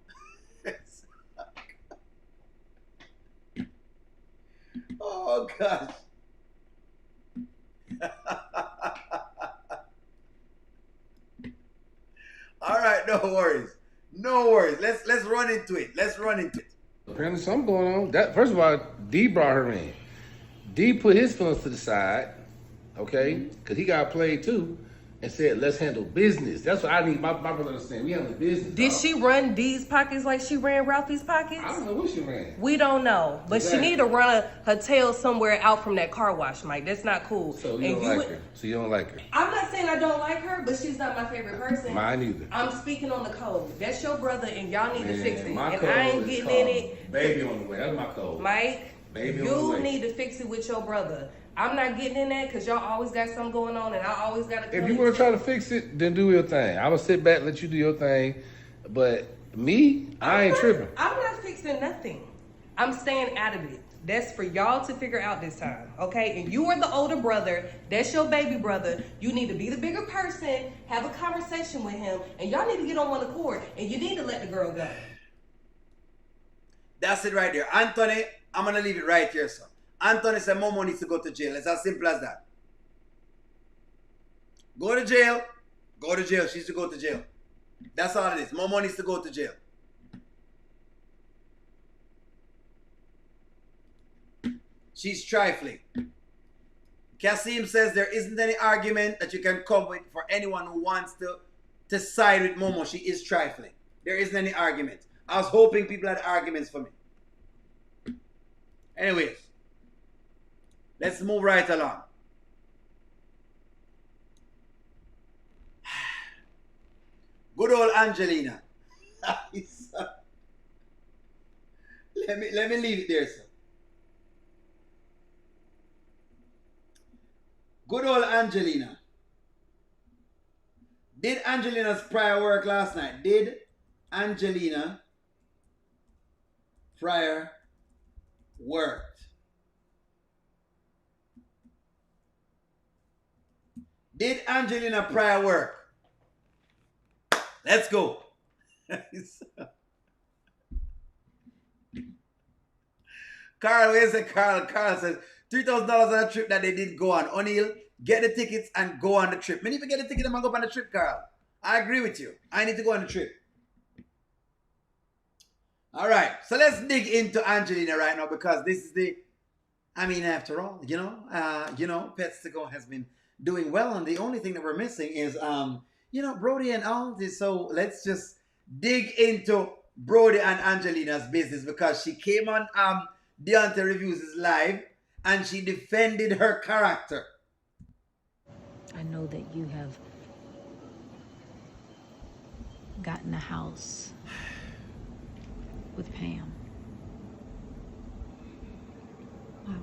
Oh, gosh. All right, no worries. No worries. Let's run into it. Let's run into it. Apparently something going on. That first of all, D brought her in. D put his feelings to the side, okay? Because he got played too, and said, let's handle business. That's what I need my brother to understand. We handle business. Did she run D's pockets like she ran Ralphie's pockets? I don't know what she ran. We don't know. But Exactly. she need to run her tail somewhere out from that car wash, Mike. That's not cool. So you don't like her. So you don't like her. I'm not saying I don't like her, but she's not my favorite person. Mine either. I'm speaking on the code. That's your brother, and y'all need to fix it. My And code I ain't is getting called in it. Baby on the way. That's my code. Mike, Baby on the you way. need to fix it with your brother. I'm not getting in that because y'all always got something going on, and I always got to. If you want to try to fix it, then do your thing. I will sit back, let you do your thing. But me, I ain't tripping. I'm not fixing nothing. I'm staying out of it. That's for y'all to figure out this time, okay? And you are the older brother. That's your baby brother. You need to be the bigger person, have a conversation with him, and y'all need to get on one accord, and you need to let the girl go. That's it right there. Anthony, I'm going to leave it right here, sir. Anthony said Momo needs to go to jail. It's as simple as that. Go to jail. Go to jail. She needs to go to jail. That's all it is. Momo needs to go to jail. She's trifling. Kasim says there isn't any argument that you can come with for anyone who wants to side with Momo. She is trifling. There isn't any argument. I was hoping people had arguments for me. Anyways, let's move right along. Good old Angelina. let me leave it there, sir. Good old Angelina. Did Angelina's prior work last night? Did Angelina prior worked? Did Angelina prior work? Let's go. Carl, where's it? Carl says $3,000 on a trip that they did go on. O'Neal, get the tickets and go on the trip. Many people get the ticket and go on the trip, Carl. I agree with you. I need to go on the trip. All right, so let's dig into Angelina right now because this is after all, Pets to Go has been doing well, and the only thing that we're missing is, Brody and all this. So let's just dig into Brody and Angelina's business because she came on Deontay Reviews' live and she defended her character. I know that you have gotten a house with Pam.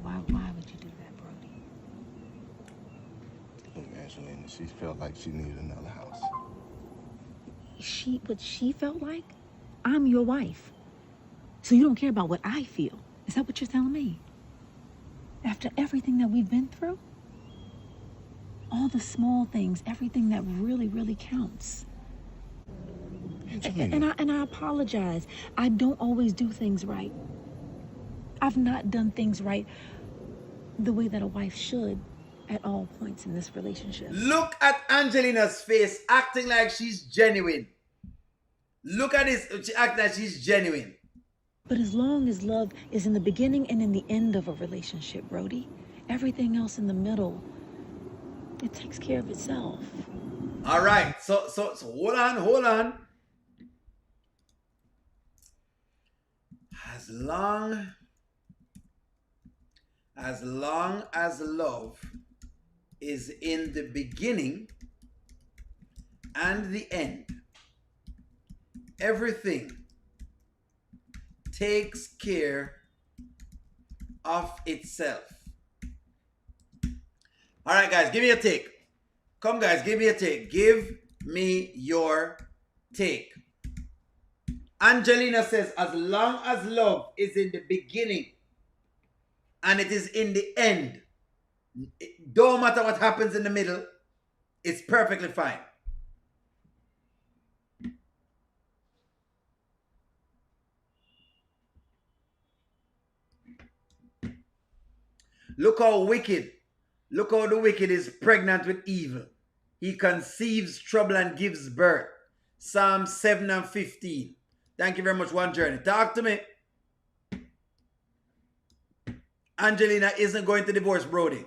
Why would you do that, Brody? Look, Angelina, she felt like she needed another house. What she felt like? I'm your wife. So you don't care about what I feel. Is that what you're telling me? After everything that we've been through? All the small things, everything that really, really counts. Angelina. And I apologize. I don't always do things right. I've not done things right the way that a wife should at all points in this relationship. Look at Angelina's face acting like she's genuine. Look at this, she acting like she's genuine. But as long as love is in the beginning and in the end of a relationship, Brody, everything else in the middle, it takes care of itself. All right, so hold on. As long as love is in the beginning and the end, everything takes care of itself. All right, guys, give me a take. Come, guys, give me a take. Give me your take. Angelina says, as long as love is in the beginning and it is in the end, it don't matter what happens in the middle, it's perfectly fine. Look how the wicked is pregnant with evil. He conceives trouble and gives birth. Psalm 7 and 15. Thank you very much, One Journey. Talk to me. Angelina isn't going to divorce Brody.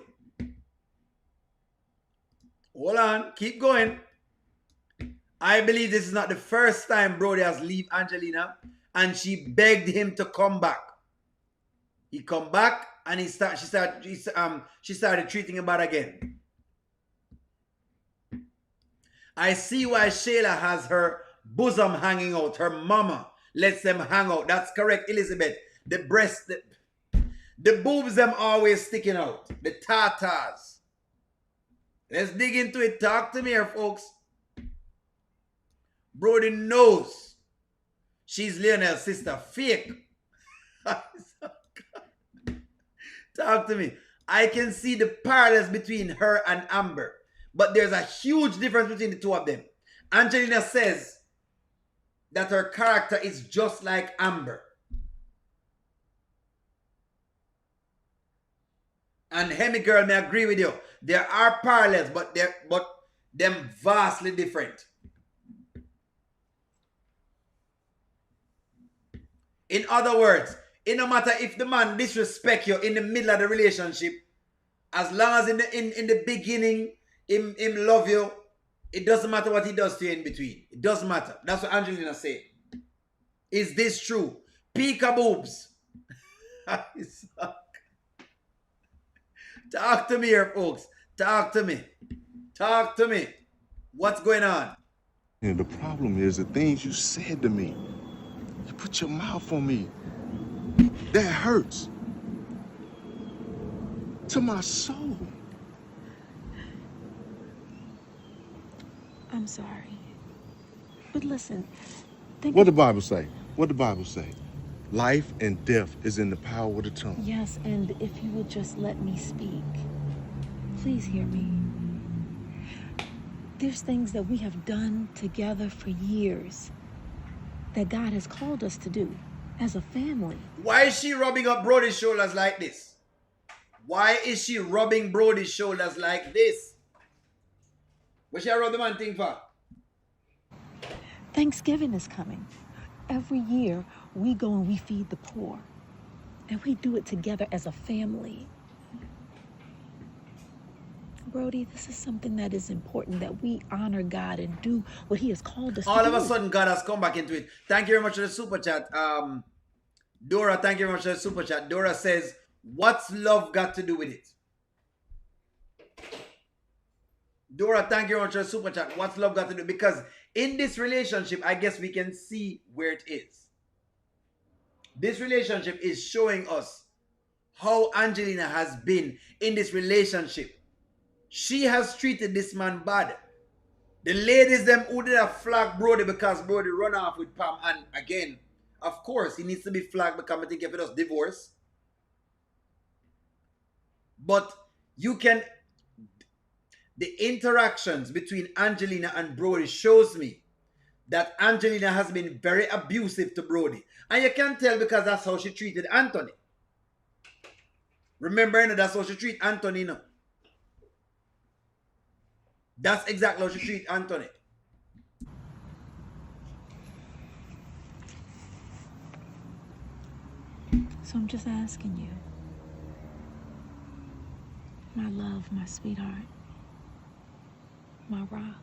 Hold on. Keep going. I believe this is not the first time Brody has left Angelina and she begged him to come back. He come back and she started treating him bad again. I see why Shayla has her bosom hanging out. Her mama lets them hang out. That's correct, Elizabeth. The breast, the boobs them always sticking out. The tatas. Let's dig into it. Talk to me here, folks. Brody knows she's Lionel's sister. Fake. Talk to me. I can see the parallels between her and Amber, but there's a huge difference between the two of them. Angelina says that her character is just like Amber. And Hemi girl may agree with you. There are parallels, but them vastly different. In other words, it no matter if the man disrespect you in the middle of the relationship, as long as in the beginning him love you, it doesn't matter what he does to you in between. It doesn't matter. That's what Angelina said. Is this true? Pika boobs. Talk to me here, folks. Talk to me. Talk to me. What's going on? And the problem is the things you said to me. You put your mouth on me. That hurts. To my soul. I'm sorry. But listen, think What the Bible say? What the Bible say? Life and death is in the power of the tongue. Yes, and if you would just let me speak. Please hear me. There's things that we have done together for years that God has called us to do as a family. Why is she rubbing up Brody's shoulders like this? Why is she rubbing Brody's shoulders like this? What she rub the man thing for? Thanksgiving is coming. Every year, we go and we feed the poor. And we do it together as a family. Brody, this is something that is important, that we honor God and do what he has called us to do. All of a sudden, God has come back into it. Thank you very much for the super chat. Dora, thank you very much for the super chat. Dora says, what's love got to do with it? Dora, thank you very much for the super chat. What's love got to do? Because in this relationship, I guess we can see where it is. This relationship is showing us how Angelina has been in this relationship. She has treated this man bad. The ladies them who did have flag Brody because Brody run off with Pam, and again, of course, he needs to be flagged because I think if it was divorce. But you can, the interactions between Angelina and Brody shows me that Angelina has been very abusive to Brody. And you can tell because that's how she treated Anthony. Remember, you know, that's how she treated Anthony, you know. That's exactly how she treated Anthony. So I'm just asking you, my love, my sweetheart, my rock.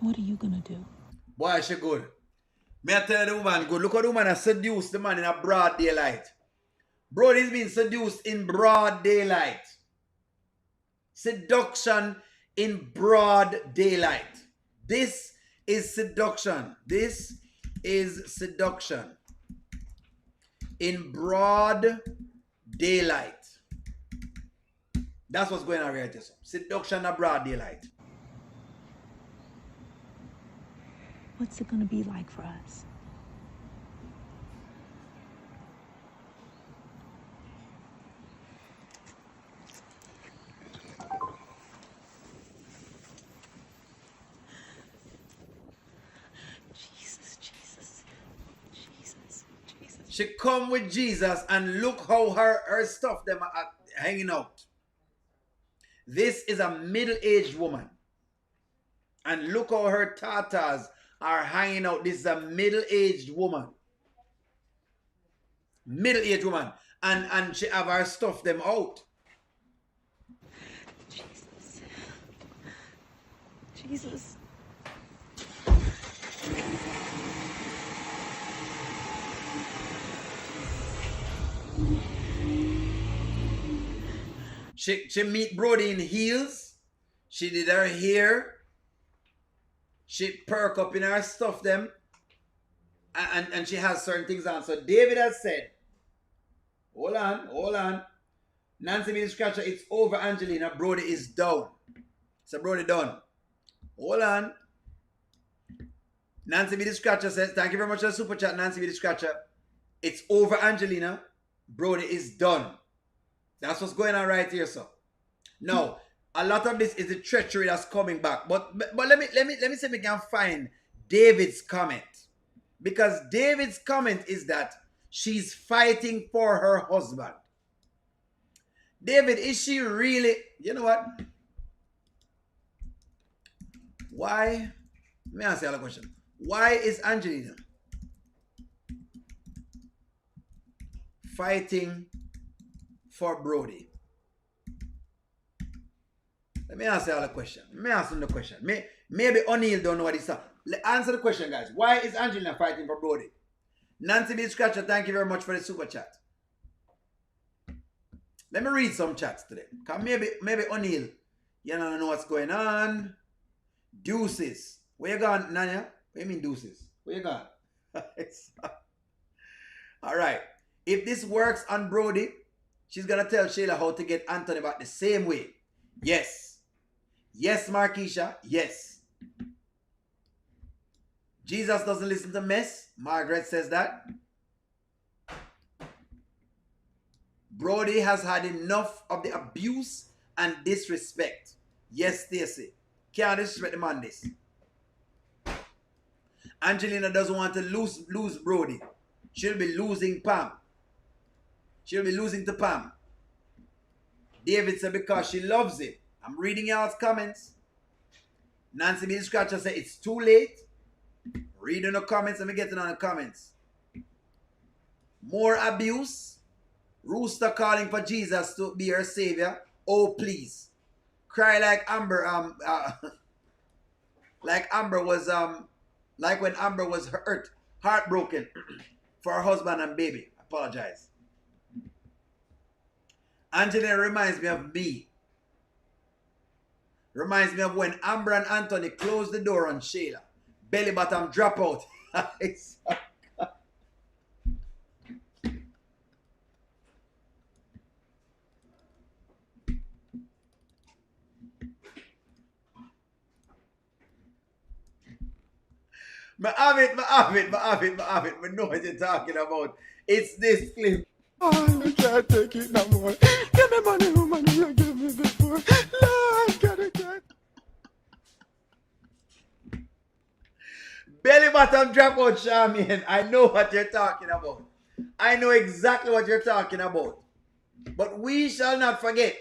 What are you gonna do? Boy, she good. May I tell you the woman good. Look how the woman has seduced the man in a broad daylight. Brody's been seduced in broad daylight. Seduction in broad daylight. This is seduction. This is seduction in broad daylight. That's what's going on right here. Seduction in broad daylight. What's it gonna be like for us? She come with Jesus and look how her stuff them are hanging out. This is a middle-aged woman. And look how her tatas are hanging out. This is a middle-aged woman. Middle-aged woman. And she have her stuff them out. Jesus. Jesus. She meet Brody in heels. She did her hair. She perk up in her stuff them. And she has certain things on. So David has said, hold on. Nancy Mini Scratcher, it's over, Angelina. Brody is down. So Brody done. Hold on. Nancy B. the Scratcher says, thank you very much for the super chat, Nancy B. the Scratcher. It's over, Angelina. Brody is done. That's what's going on right here, so. Now, a lot of this is the treachery that's coming back. But let me see if we can find David's comment. Because David's comment is that she's fighting for her husband. David, is she really, you know what? Why? Let me ask you a question. Why is Angelina fighting for Brody? Let me ask you all a question. Let me ask him the question. Maybe O'Neill don't know what he's talking. Answer the question, guys. Why is Angelina fighting for Brody? Nancy B. Scratcher, thank you very much for the super chat. Let me read some chats today. Because maybe O'Neill, you don't know what's going on. Deuces. Where you gone, Nanya? What do you mean deuces? Where you gone? All right. If this works on Brody, she's going to tell Shayla how to get Anthony back the same way. Yes. Yes, Markeisha. Yes. Jesus doesn't listen to mess. Margaret says that. Brody has had enough of the abuse and disrespect. Yes, Stacey. Can't disrespect the man this. Angelina doesn't want to lose Brody. She'll be losing Pam. She'll be losing to Pam. David said because she loves him. I'm reading y'all's comments. Nancy B. Scratcher said it's too late. Reading the comments. Let me get it on the comments. More abuse. Rooster calling for Jesus to be her savior. Oh, please. Cry like Amber. Like Amber was like when Amber was hurt, heartbroken for her husband and baby. I apologize. Angelina reminds me of me. Reminds me of when Amber and Anthony closed the door on Shayla. Belly bottom drop out. I have it. We know what you're talking about. It's this clip. Oh, I can't take it no more. Give me money, money you give me before. Lord, get. Belly bottom drop out, Charmian. I know what you're talking about. I know exactly what you're talking about. But we shall not forget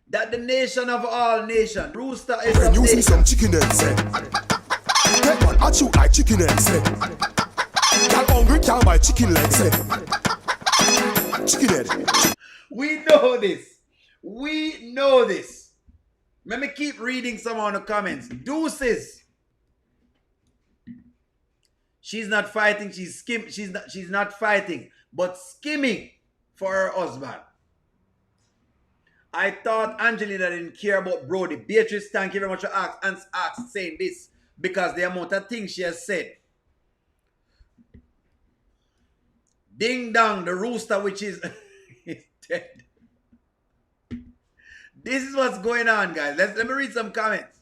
that the nation of all nations, Rooster is When of you see nation. some chicken eggs, that man at you like chicken eggs. That hungry can't buy chicken legs. Chicken head. We know this. We know this. Let me keep reading some of the comments. Deuces. She's not fighting. She's not fighting, but skimming for her husband. I thought Angelina didn't care about Brody. Beatrice, thank you very much for saying this because the amount of things she has said. Ding dong, the rooster which is dead. This is what's going on, guys. Let me read some comments.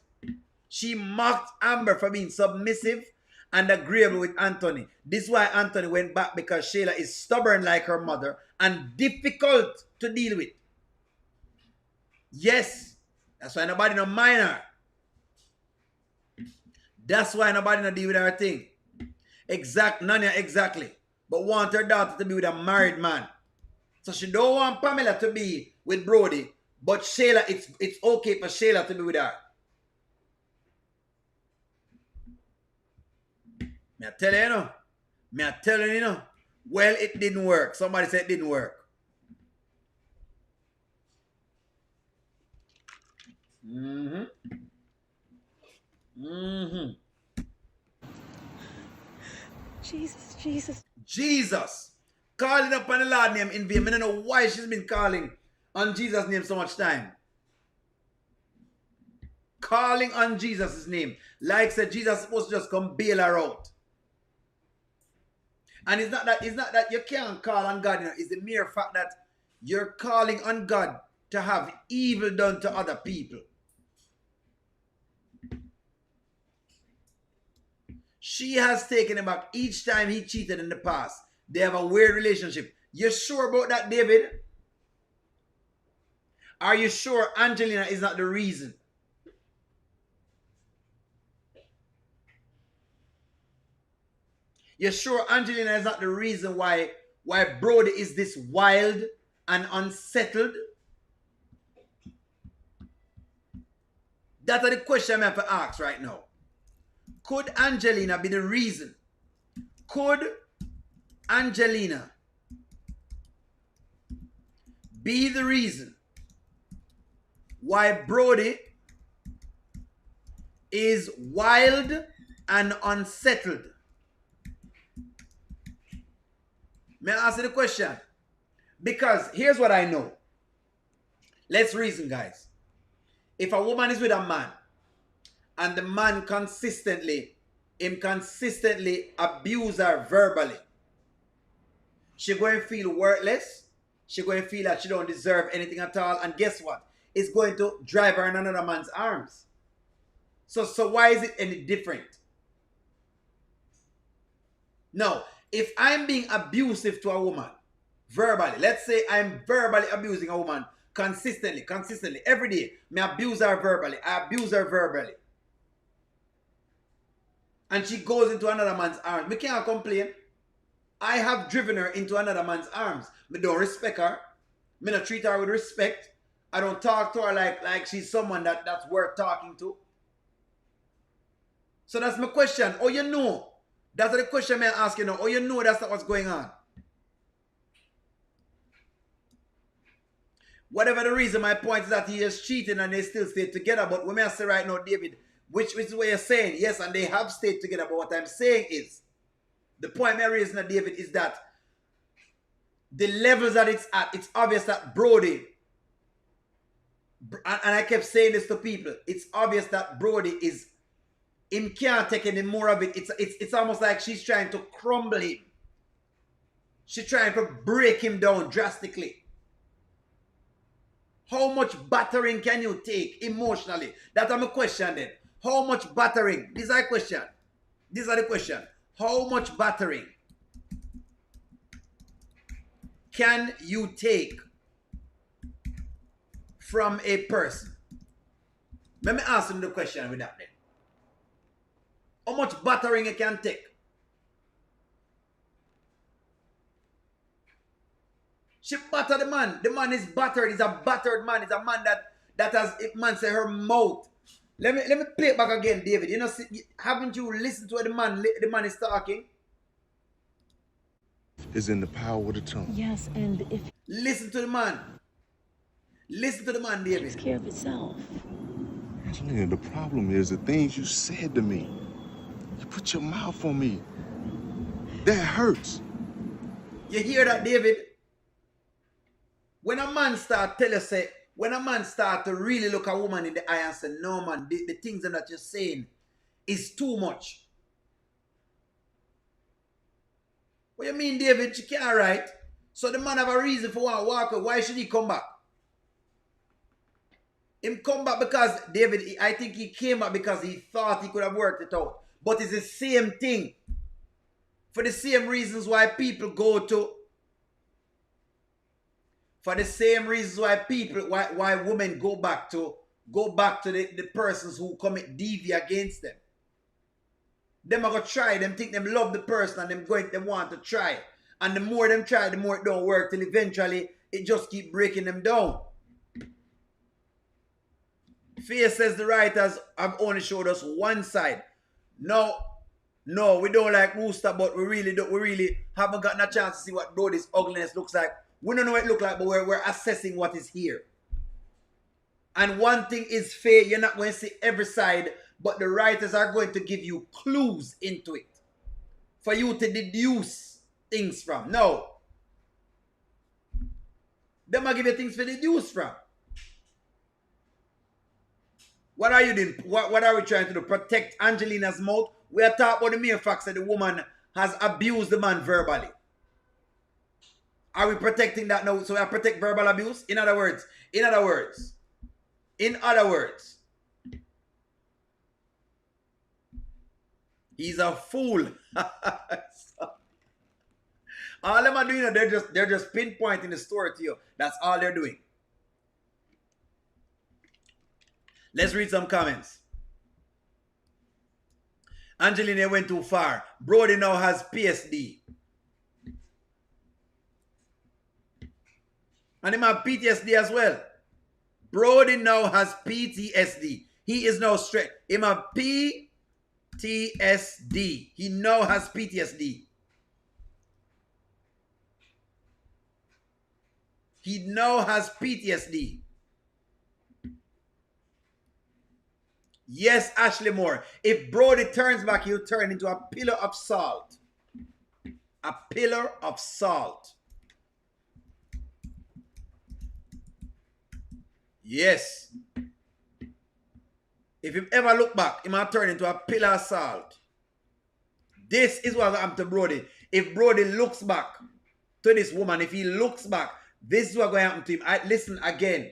She mocked Amber for being submissive and agreeable with Anthony. This is why Anthony went back, because Shayla is stubborn like her mother and difficult to deal with. Yes, that's why nobody no mind her. That's why nobody no deal with her thing. Nanya, exactly. But want her daughter to be with a married man. So she don't want Pamela to be with Brody, but Shayla, it's okay for Shayla to be with her. Me I tell you, you know. Me I tell you, you know. Well, it didn't work. Somebody said it didn't work. Jesus. Calling upon the Lord name in vain. I don't know why she's been calling on Jesus' name so much time. Calling on Jesus' name. Like said, Jesus is supposed to just come bail her out. And it's not that you can't call on God, you know. It's the mere fact that you're calling on God to have evil done to other people. She has taken him back each time he cheated in the past. They have a weird relationship. You sure about that, David? Are you sure Angelina is not the reason? You're sure Angelina is not the reason why Brody is this wild and unsettled? That's the question I have to ask right now. Could Angelina be the reason? Could Angelina be the reason why Brody is wild and unsettled? May I ask you the question? Because here's what I know. Let's reason, guys. If a woman is with a man and the man consistently abuse her verbally, she going to feel worthless. She going to feel that she don't deserve anything at all. And guess what? It's going to drive her in another man's arms. So why is it any different? No, if I'm being abusive to a woman verbally, let's say I'm verbally abusing a woman consistently, every day, I abuse her verbally. And she goes into another man's arms. Me can't complain. I have driven her into another man's arms. Me don't respect her. Me not treat her with respect. I don't talk to her like she's someone that's worth talking to. So that's my question. Oh, you know. That's the question I'm asking now. Oh, you know that's not what's going on. Whatever the reason, my point is that he is cheating and they still stay together. But when I say right now, David, which is what you're saying, yes, and they have stayed together. But what I'm saying is, the point I'm raising, David, is that the levels that it's at, it's obvious that Brody, and I kept saying this to people, it's obvious that Brody is, him can't take any more of it. It's almost like she's trying to crumble him. She's trying to break him down drastically. How much battering can you take emotionally? That's my question then. How much battering? These are the question. These are the question. How much battering can you take from a person? Let me ask him the question with that then. How much battering you can take? She battered the man. The man is battered. He's a battered man. He's a man that has, if man say her mouth. Let me play it back again, David. You know, haven't you listened to what the man is talking? Is in the power of the tongue. Yes, and if Listen to the man. Listen to the man, it takes David. care of itself. Angelina, the problem is the things you said to me. You put your mouth on me. That hurts. You hear that, David? When a man start tell you, say, when a man start to really look a woman in the eye and say, no man, the things that you're saying is too much. What you mean, David? She can't write. So the man have a reason for one walk away. Why should he come back? Him come back because, David, I think he came back because he thought he could have worked it out. But it's the same thing. For the same reasons why people go to, for the same reasons why people, why women go back to the persons who commit deviance against them. Them are going to try, them think them love the person and them want to try. And the more them try, the more it don't work till eventually it just keep breaking them down. Fear says the writers have only showed us one side. No, we don't like Rooster, but we really haven't gotten a chance to see what Brody's ugliness looks like. We don't know what it looks like, but we're assessing what is here. And one thing is fair, you're not going to see every side, but the writers are going to give you clues into it for you to deduce things from. No. They might give you things to deduce from. What are you doing? What are we trying to do? Protect Angelina's mouth? We are talking about the mere fact that the woman has abused the man verbally. Are we protecting that now? So we are protect verbal abuse? In other words, He's a fool. All them are doing, they're just pinpointing the story to you. That's all they're doing. Let's read some comments. Angelina went too far. Brody now has PSD. And he have PTSD as well. Brody now has PTSD. He is now straight. He have PTSD. He now has PTSD. He now has PTSD. Yes, Ashley Moore. If Brody turns back, he'll turn into a pillar of salt. A pillar of salt. Yes. If you ever look back, he might turn into a pillar of salt. This is what happened to Brody. If Brody looks back to this woman, if he looks back, this is what going to happen to him. Listen again.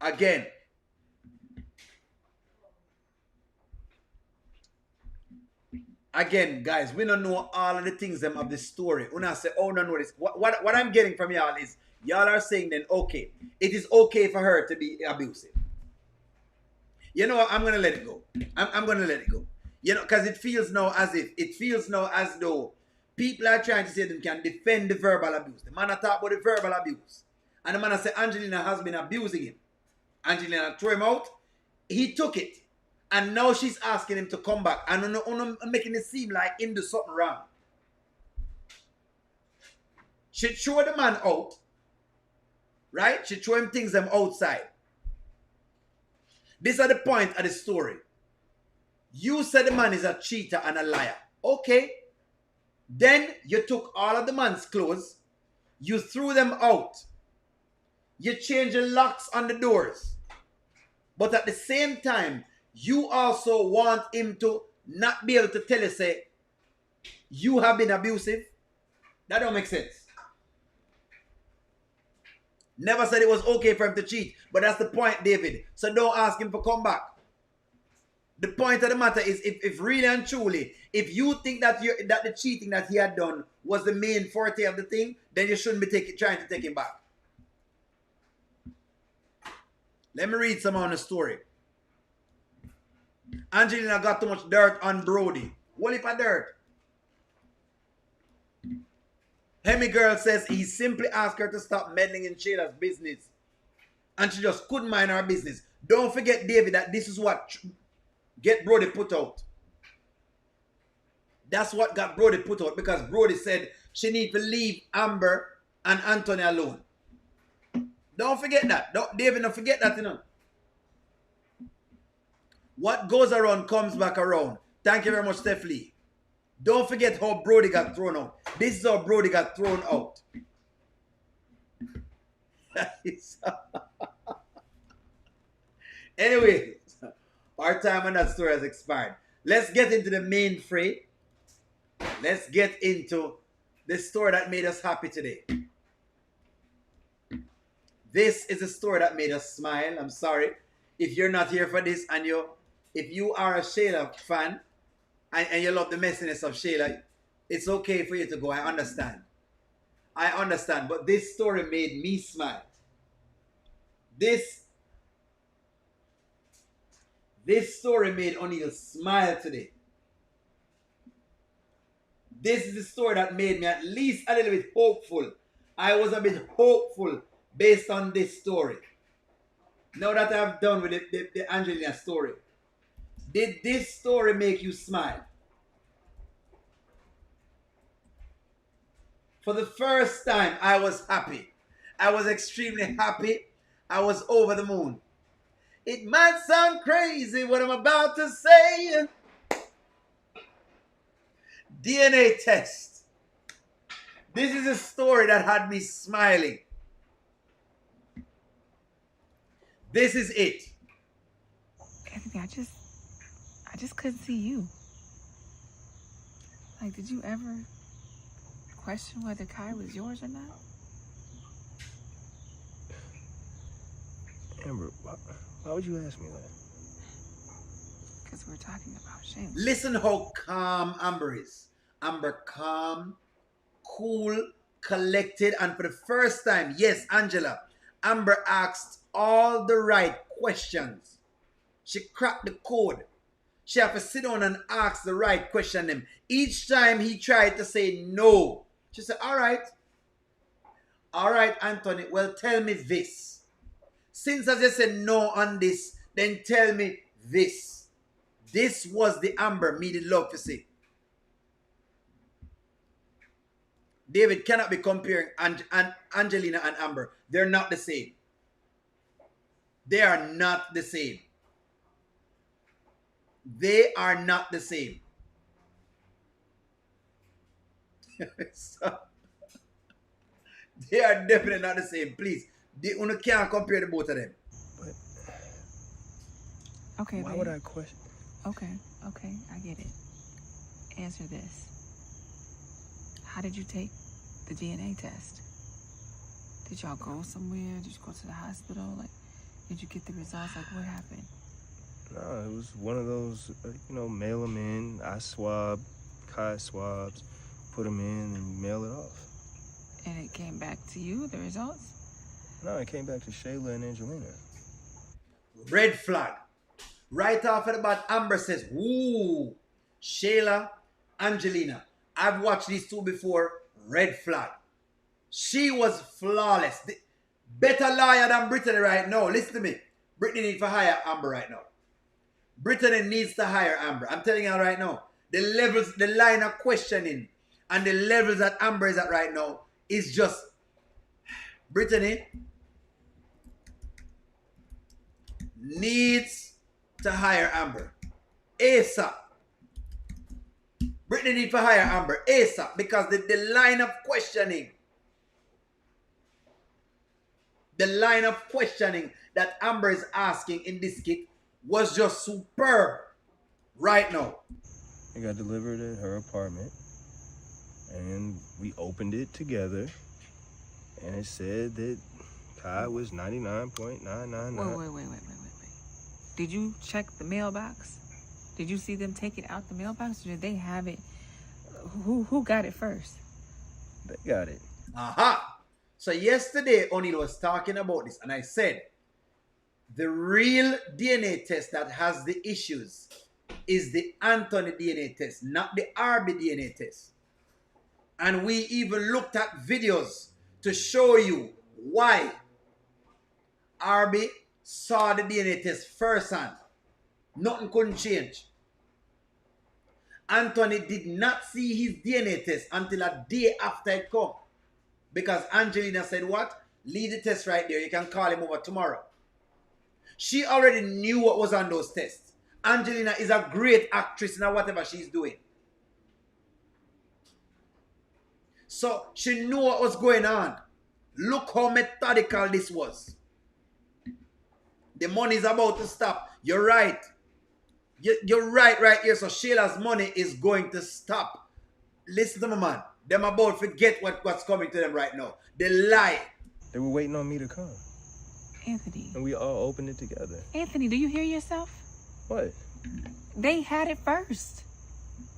Again. Again, guys, we don't know all of the things of the story. When I say, oh, no, know this. What I'm getting from y'all is, y'all are saying then, okay, it is okay for her to be abusive. You know what? I'm going to let it go. I'm going to let it go. You know, because it feels now as though people are trying to say they can defend the verbal abuse. The man talk about the verbal abuse. And the man say Angelina has been abusing him. Angelina threw him out. He took it. And now she's asking him to come back. And making it seem like him do something wrong. She threw the man out. Right? She threw him things them outside. This is the point of the story. You said the man is a cheater and a liar. Okay. Then you took all of the man's clothes. You threw them out. You changed the locks on the doors. But at the same time, you also want him to not be able to tell you, say, you have been abusive. That don't make sense. Never said it was okay for him to cheat. But that's the point, David. So don't ask him to come back. The point of the matter is, if really and truly, if you think that the cheating that he had done was the main forte of the thing, then you shouldn't be trying to take him back. Let me read some on the story. Angelina got too much dirt on Brody. What heap of dirt? Hemi girl says he simply asked her to stop meddling in Shayla's business. And she just couldn't mind her business. Don't forget, David, that this is what get Brody put out. That's what got Brody put out. Because Brody said she need to leave Amber and Anthony alone. Don't forget that. David, don't forget that, you know. What goes around comes back around. Thank you very much, Steph Lee. Don't forget how Brody got thrown out. This is how Brody got thrown out. Anyway, our time on that story has expired. Let's get into the main fray. Let's get into the story that made us happy today. This is a story that made us smile. I'm sorry. If you're not here for this and if you are a Shayla fan and you love the messiness of Shayla, it's okay for you to go. I understand. I understand. But this story made me smile. This story made O'Neal smile today. This is the story that made me at least a little bit hopeful. I was a bit hopeful based on this story. Now that I've done with the Angelina story, did this story make you smile? For the first time, I was happy. I was extremely happy. I was over the moon. It might sound crazy what I'm about to say. DNA test. This is a story that had me smiling. This is it. Anthony, I just couldn't see you. Like, did you ever question whether Kai was yours or not? Amber, why would you ask me that? because we're talking about Shayla. Listen how calm Amber is. Amber calm, cool, collected, and for the first time, yes, Angela, Amber asked all the right questions. She cracked the code. She have to sit down and ask the right question him. Each time he tried to say no, she said, all right, Anthony, well, tell me this. Since I just said no on this, then tell me this. This was the Amber me did love to see. David cannot be comparing Angelina and Amber. They're not the same. They are not the same. They are not the same. So, they are definitely not the same. Please, you can't compare the both of them. But Okay, why babe. would I question? Okay, I get it. Answer this. How did you take the DNA test? Did y'all go somewhere? Did you go to the hospital? Like, did you get the results? Like, what happened? No, it was one of those, mail them in. I swab, Kai swabs, put them in, and mail it off. And it came back to you, the results? No, it came back to Shayla and Angelina. Red flag. Right off at the bat, Amber says, ooh, Shayla, Angelina. I've watched these two before. Red flag. She was flawless. Better lawyer than Brittany right now. Listen to me. Brittany needs to hire Amber right now. Brittany needs to hire Amber. I'm telling you right now. The levels, the line of questioning and the levels that Amber is at right now is just Brittany needs to hire Amber ASAP. Brittany needs to hire Amber ASAP because the line of questioning, that Amber is asking in this skit was just superb right now. It got delivered at her apartment, and we opened it together, and it said that Kai was 99.999. Wait. Did you check the mailbox? Did you see them take it out the mailbox, or did they have it? Who got it first? They got it. Aha! So yesterday, O'Neal was talking about this, and I said, the real DNA test that has the issues is the Anthony DNA test, not the RB DNA test. And we even looked at videos to show you why RB saw the DNA test firsthand. Nothing couldn't change. Anthony did not see his DNA test until a day after it come. Because Angelina said, what? Leave the test right there. You can call him over tomorrow. She already knew what was on those tests. Angelina is a great actress in whatever she's doing. So she knew what was going on. Look how methodical this was. The money is about to stop. You're right. You're right here. So Shayla's money is going to stop. Listen to me, man. Them about forget what's coming to them right now. They lie. They were waiting on me to come. Anthony. And we all opened it together. Anthony, do you hear yourself? What? They had it first.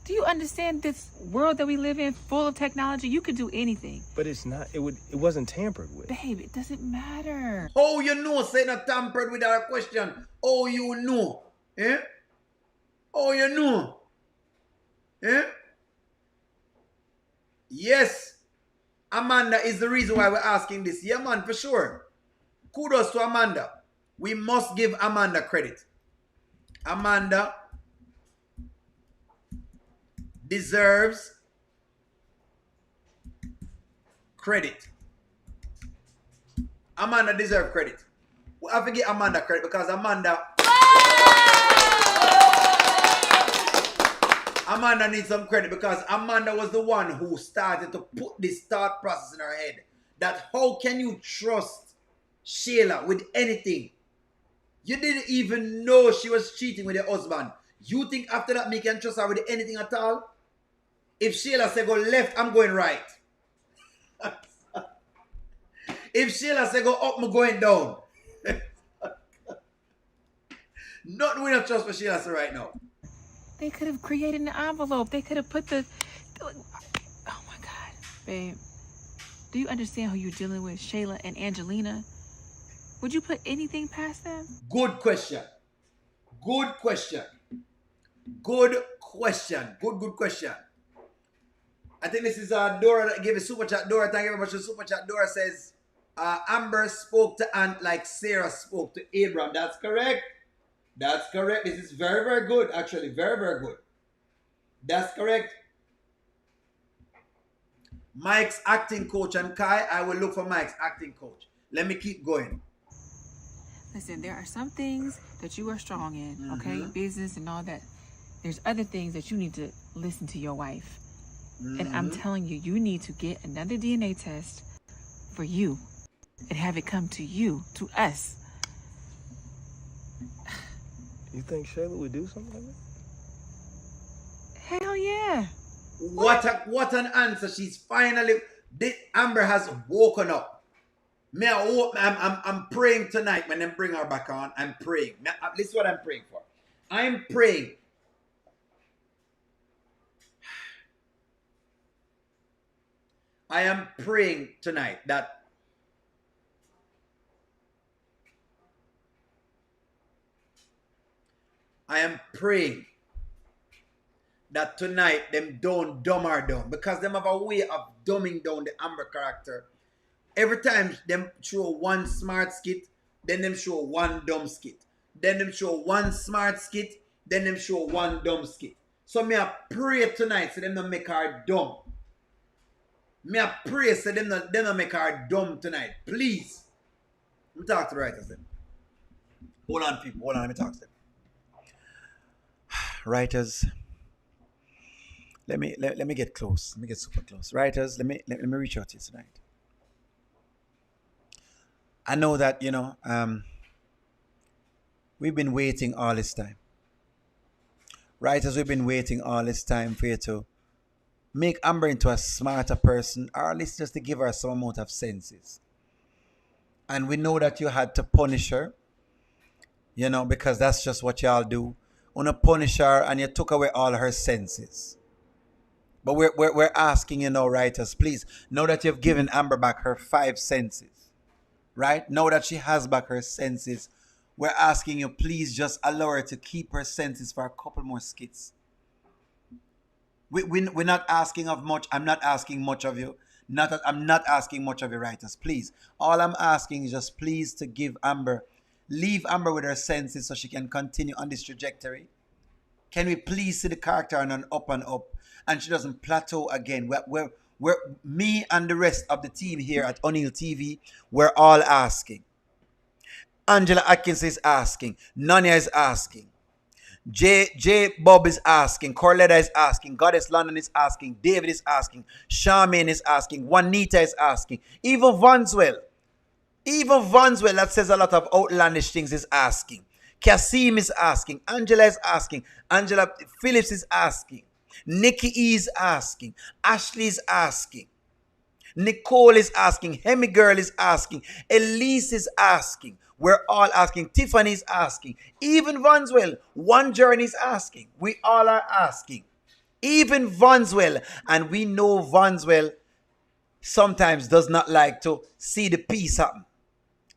Do you understand this world that we live in, full of technology? You could do anything. But it's not. It wasn't tampered with. Babe, it doesn't matter. Oh, you know, say not tampered with our question. Oh, you know. Eh? Oh, you know. Eh? Yes. Amanda is the reason why we're asking this. Yeah, man, for sure. Kudos to Amanda. We must give Amanda credit. Amanda deserves credit. Amanda deserves credit. We have to give Amanda credit because Amanda needs some credit because Amanda was the one who started to put this thought process in her head that how can you trust Shayla with anything? You didn't even know she was cheating with her husband. You think after that me can trust her with anything at all? If Shayla say go left, I'm going right. If Shayla say go up, I'm going down. Nothing we don't trust for Shayla say right now. They could have created an envelope. They could have put the... Oh my God. Babe, do you understand who you're dealing with? Shayla and Angelina? Would you put anything past them? Good question. Good question. Good question. Good question. I think this is Dora that gave a super chat. Dora, thank you very much for the super chat. Dora says, Amber spoke to Ant like Sarah spoke to Abraham. That's correct. That's correct. This is very, very good, actually. Very, very good. That's correct. Mike's acting coach and Kai, I will look for Mike's acting coach. Let me keep going. Listen, there are some things that you are strong in, okay? Business and all that. There's other things that you need to listen to your wife. And I'm telling you, you need to get another DNA test for you and have it come to you, to us. You think Shayla would do something like that? Hell yeah. What an answer. She's finally, Amber has woken up. I'm praying tonight when they bring her back on. I'm praying. This is what I'm praying for. I'm praying. I am praying tonight that tonight them don't dumb her down, because them have a way of dumbing down the Amber character. Every time them show one smart skit, then them show one dumb skit. Then them show one smart skit, then them show one dumb skit. So me I pray tonight so them don't make her dumb. Me I pray so them don't make her dumb tonight. Please. Let me talk to the writers then. Hold on, people. Hold on, let me talk to them. Writers. Let me get close. Let me get super close. Writers, let me reach out to you tonight. I know that, we've been waiting all this time. Writers, we've been waiting all this time for you to make Amber into a smarter person, or at least just to give her some amount of senses. And we know that you had to punish her, because that's just what y'all do. Want to punish her, and you took away all her senses. But we're asking, writers, please, now that you've given Amber back her 5 senses, right? Now that she has back her senses, we're asking you, please just allow her to keep her senses for a couple more skits. We're not asking of much. I'm not asking much of you. I'm not asking much of you, writers. Please. All I'm asking is just please to leave Amber with her senses so she can continue on this trajectory. Can we please see the character on an up and up, and she doesn't plateau again? We're me and the rest of the team here at O'Neill TV, we're all asking. Angela Atkins is asking. Nanya is asking. J Bob is asking. Corletta is asking. Goddess London is asking. David is asking. Charmaine is asking. Juanita is asking. Even Vanswell, that says a lot of outlandish things, is asking. Kasim is asking. Angela is asking. Angela Phillips is asking. Nikki E is asking. Ashley is asking. Nicole is asking. Hemi Girl is asking. Elise is asking. We're all asking. Tiffany is asking. Even Vanswell. One Journey is asking. We all are asking. Even Vanswell. And we know Vanswell sometimes does not like to see the peace happen.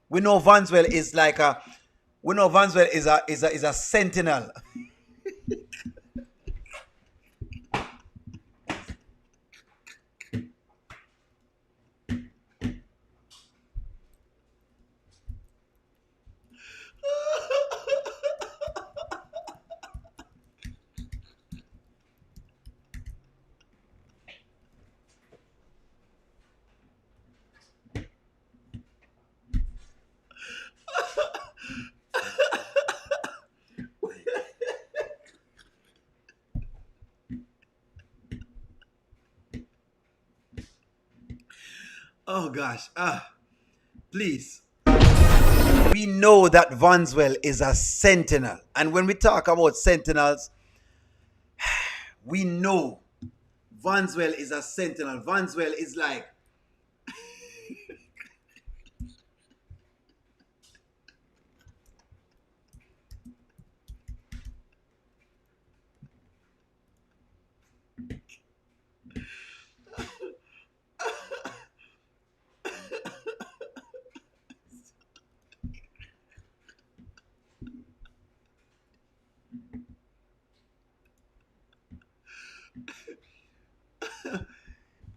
We know Vanswell is a sentinel. Oh gosh. Please. We know that Vanswell is a sentinel. And when we talk about sentinels, we know Vanswell is a sentinel. Vanswell is like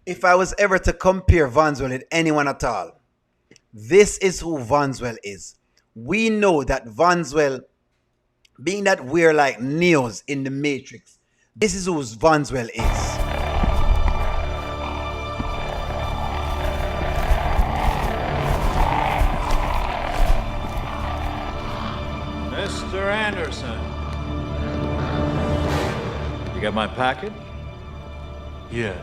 If I was ever to compare Vanswell with anyone at all, this is who Vanswell is. We know that Vanswell, being that we're like Neos in the Matrix, this is who Vanswell is. Mr. Anderson, you got my package? Yeah.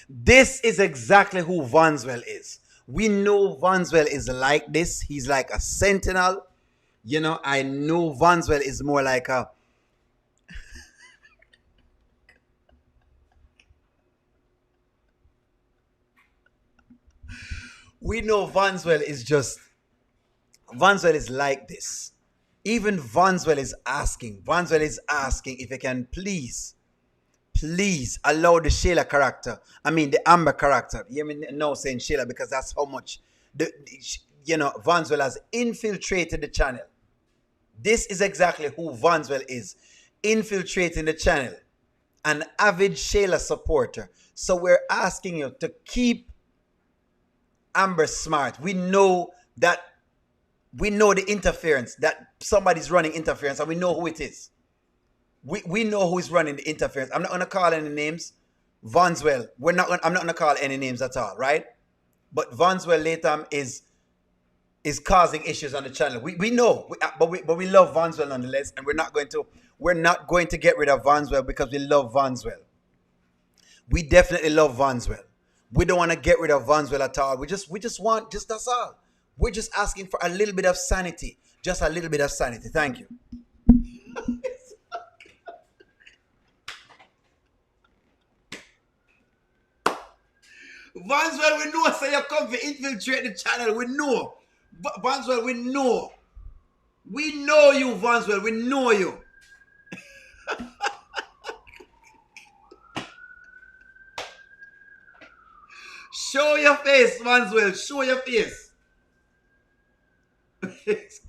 This is exactly who Vanswell is. We know Vanswell is like this. He's like a sentinel. You know, I know Vanswell is more like a... We know Vanswell is just... Vanswell is like this. Even Vanswell is asking. Vanswell is asking if he can please allow the Shayla character, I mean the Amber character. You mean no saying Shayla because that's how much Vanswell has infiltrated the channel. This is exactly who Vanswell is, infiltrating the channel, an avid Shayla supporter. So we're asking you to keep Amber smart. We know the interference, that somebody's running interference, and we know who it is. We know who is running the interference. I'm not gonna call any names. Vanswell, I'm not gonna call any names at all, right? But Vanswell later is causing issues on the channel. We know, but we love Vanswell nonetheless, and we're not going to get rid of Vanswell because we love Vanswell. We definitely love Vanswell. We don't want to get rid of Vanswell at all. We just want that's all. We're just asking for a little bit of sanity, just a little bit of sanity. Thank you. Vanswell, we know, say you come to infiltrate the channel. We know. Vanswell, we know. We know you, Vanswell. We know you. Show your face, Vanswell. Show your face.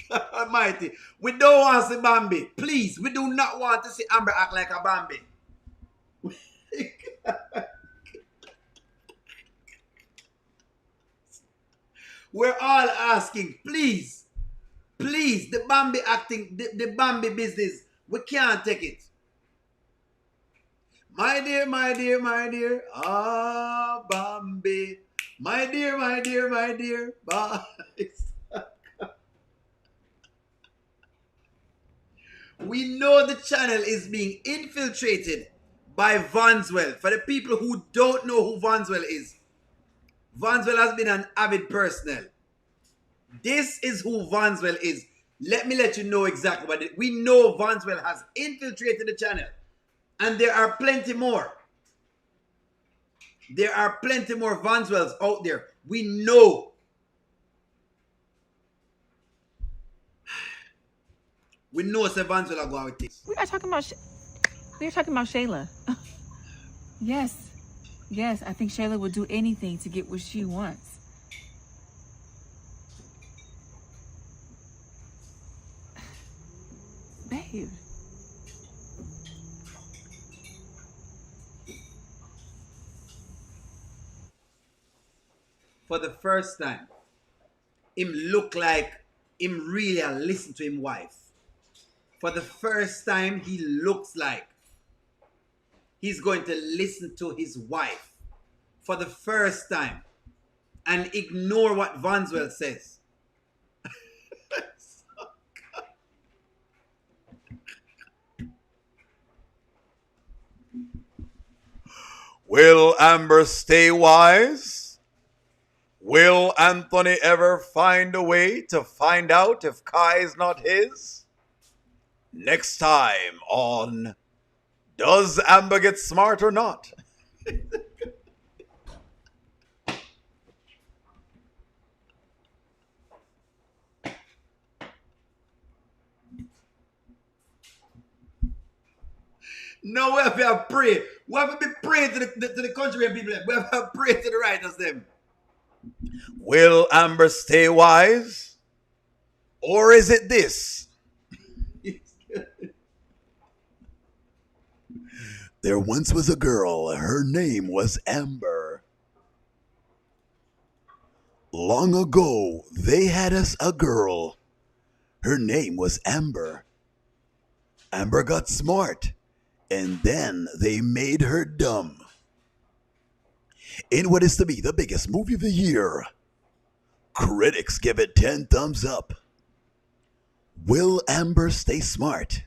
God Almighty. We don't want to see Bambi. Please, we do not want to see Amber act like a Bambi. We're all asking, please, the Bambi acting, the Bambi business, we can't take it. My dear, Bambi. My dear, Bambi. We know the channel is being infiltrated by Vanswell. For the people who don't know who Vanswell is, Vanswell has been an avid personnel. This is who Vanswell is. Let me let you know exactly what it is. We know Vanswell has infiltrated the channel. And there are plenty more. There are plenty more Vanswells out there. We know. We know Sir Vanswell are going with this. We are talking about Shayla. Yes, I think Shayla would do anything to get what she wants. Babe. For the first time, him look like him really listen to him wife. For the first time, he looks like he's going to listen to his wife. For the first time. And ignore what Vanswell says. Will Amber stay wise? Will Anthony ever find a way to find out if Kai is not his? Next time on Does Amber Get Smart or Not? No, we have to pray. We have to be praying to the country and people. We have to pray to the writers them. Will Amber stay wise? Or is it this? There once was a girl. Her name was Amber. Long ago, they had us a girl. Her name was Amber. Amber got smart, and then they made her dumb. In what is to be the biggest movie of the year, critics give it 10 thumbs up. Will Amber stay smart?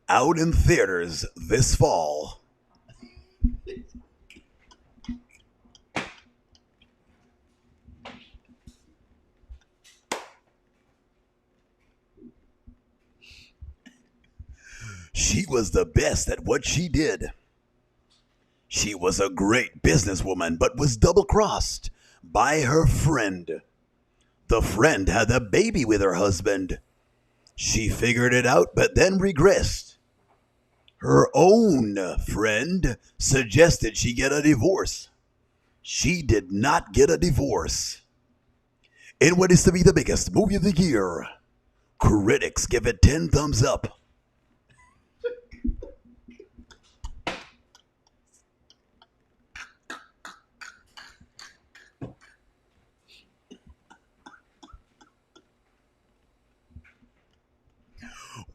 Out in theaters this fall. She was the best at what she did. She was a great businesswoman, but was double-crossed by her friend. The friend had a baby with her husband. She figured it out, but then regressed. Her own friend suggested she get a divorce. She did not get a divorce. In what is to be the biggest movie of the year, critics give it 10 thumbs up.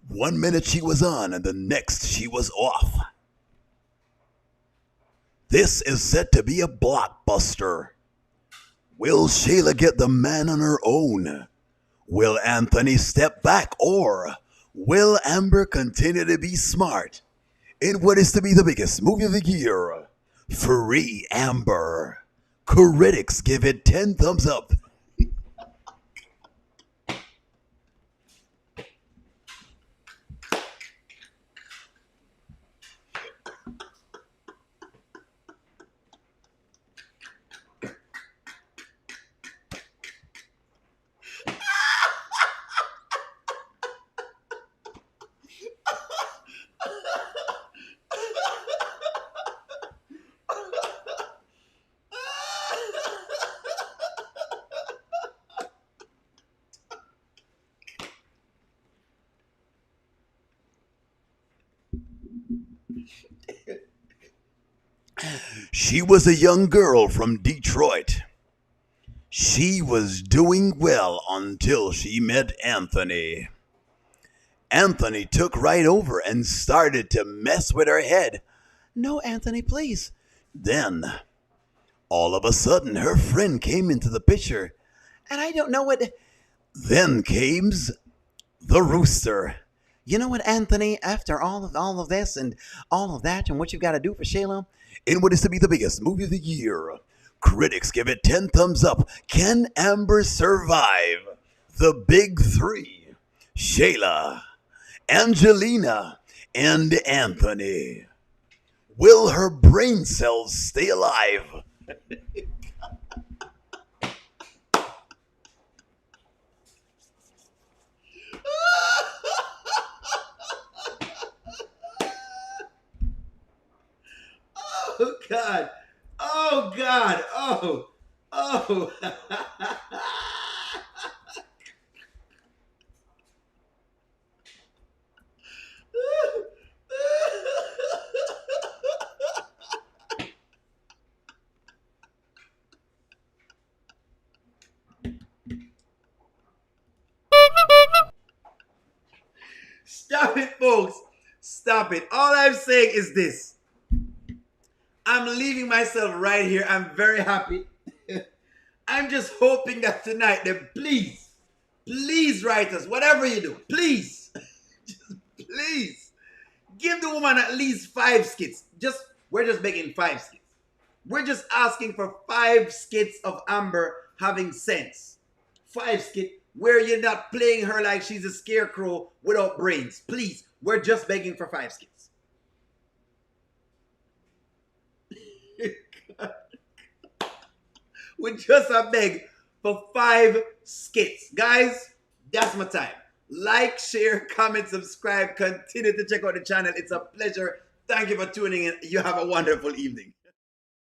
One minute she was on, and the next she was off. This is set to be a blockbuster. Will Shayla get the man on her own? Will Anthony step back, or will Amber continue to be smart in what is to be the biggest movie of the year? Free Amber. Critics give it 10 thumbs up. She was a young girl from Detroit. She was doing well until she met Anthony. Anthony took right over and started to mess with her head. No, Anthony, please. Then, all of a sudden, her friend came into the picture. And I don't know what... Then came the rooster. You know what, Anthony, after all of this and all of that and what you've got to do for Shayla, in what is to be the biggest movie of the year, critics give it 10 thumbs up. Can Amber survive the big three? Shayla, Angelina, and Anthony. Will her brain cells stay alive? Oh, God. Oh, God. Oh. Oh. Stop it, folks. Stop it. All I'm saying is this. I'm leaving myself right here. I'm very happy. I'm just hoping that tonight, then please write us, whatever you do, please, just please, give the woman at least 5 skits. We're just making 5 skits. We're just asking for 5 skits of Amber having sense. 5 skits where you're not playing her like she's a scarecrow without brains. Please, we're just begging for 5 skits. We just a beg for 5 skits. Guys, that's my time. Like, share, comment, subscribe. Continue to check out the channel. It's a pleasure. Thank you for tuning in. You have a wonderful evening.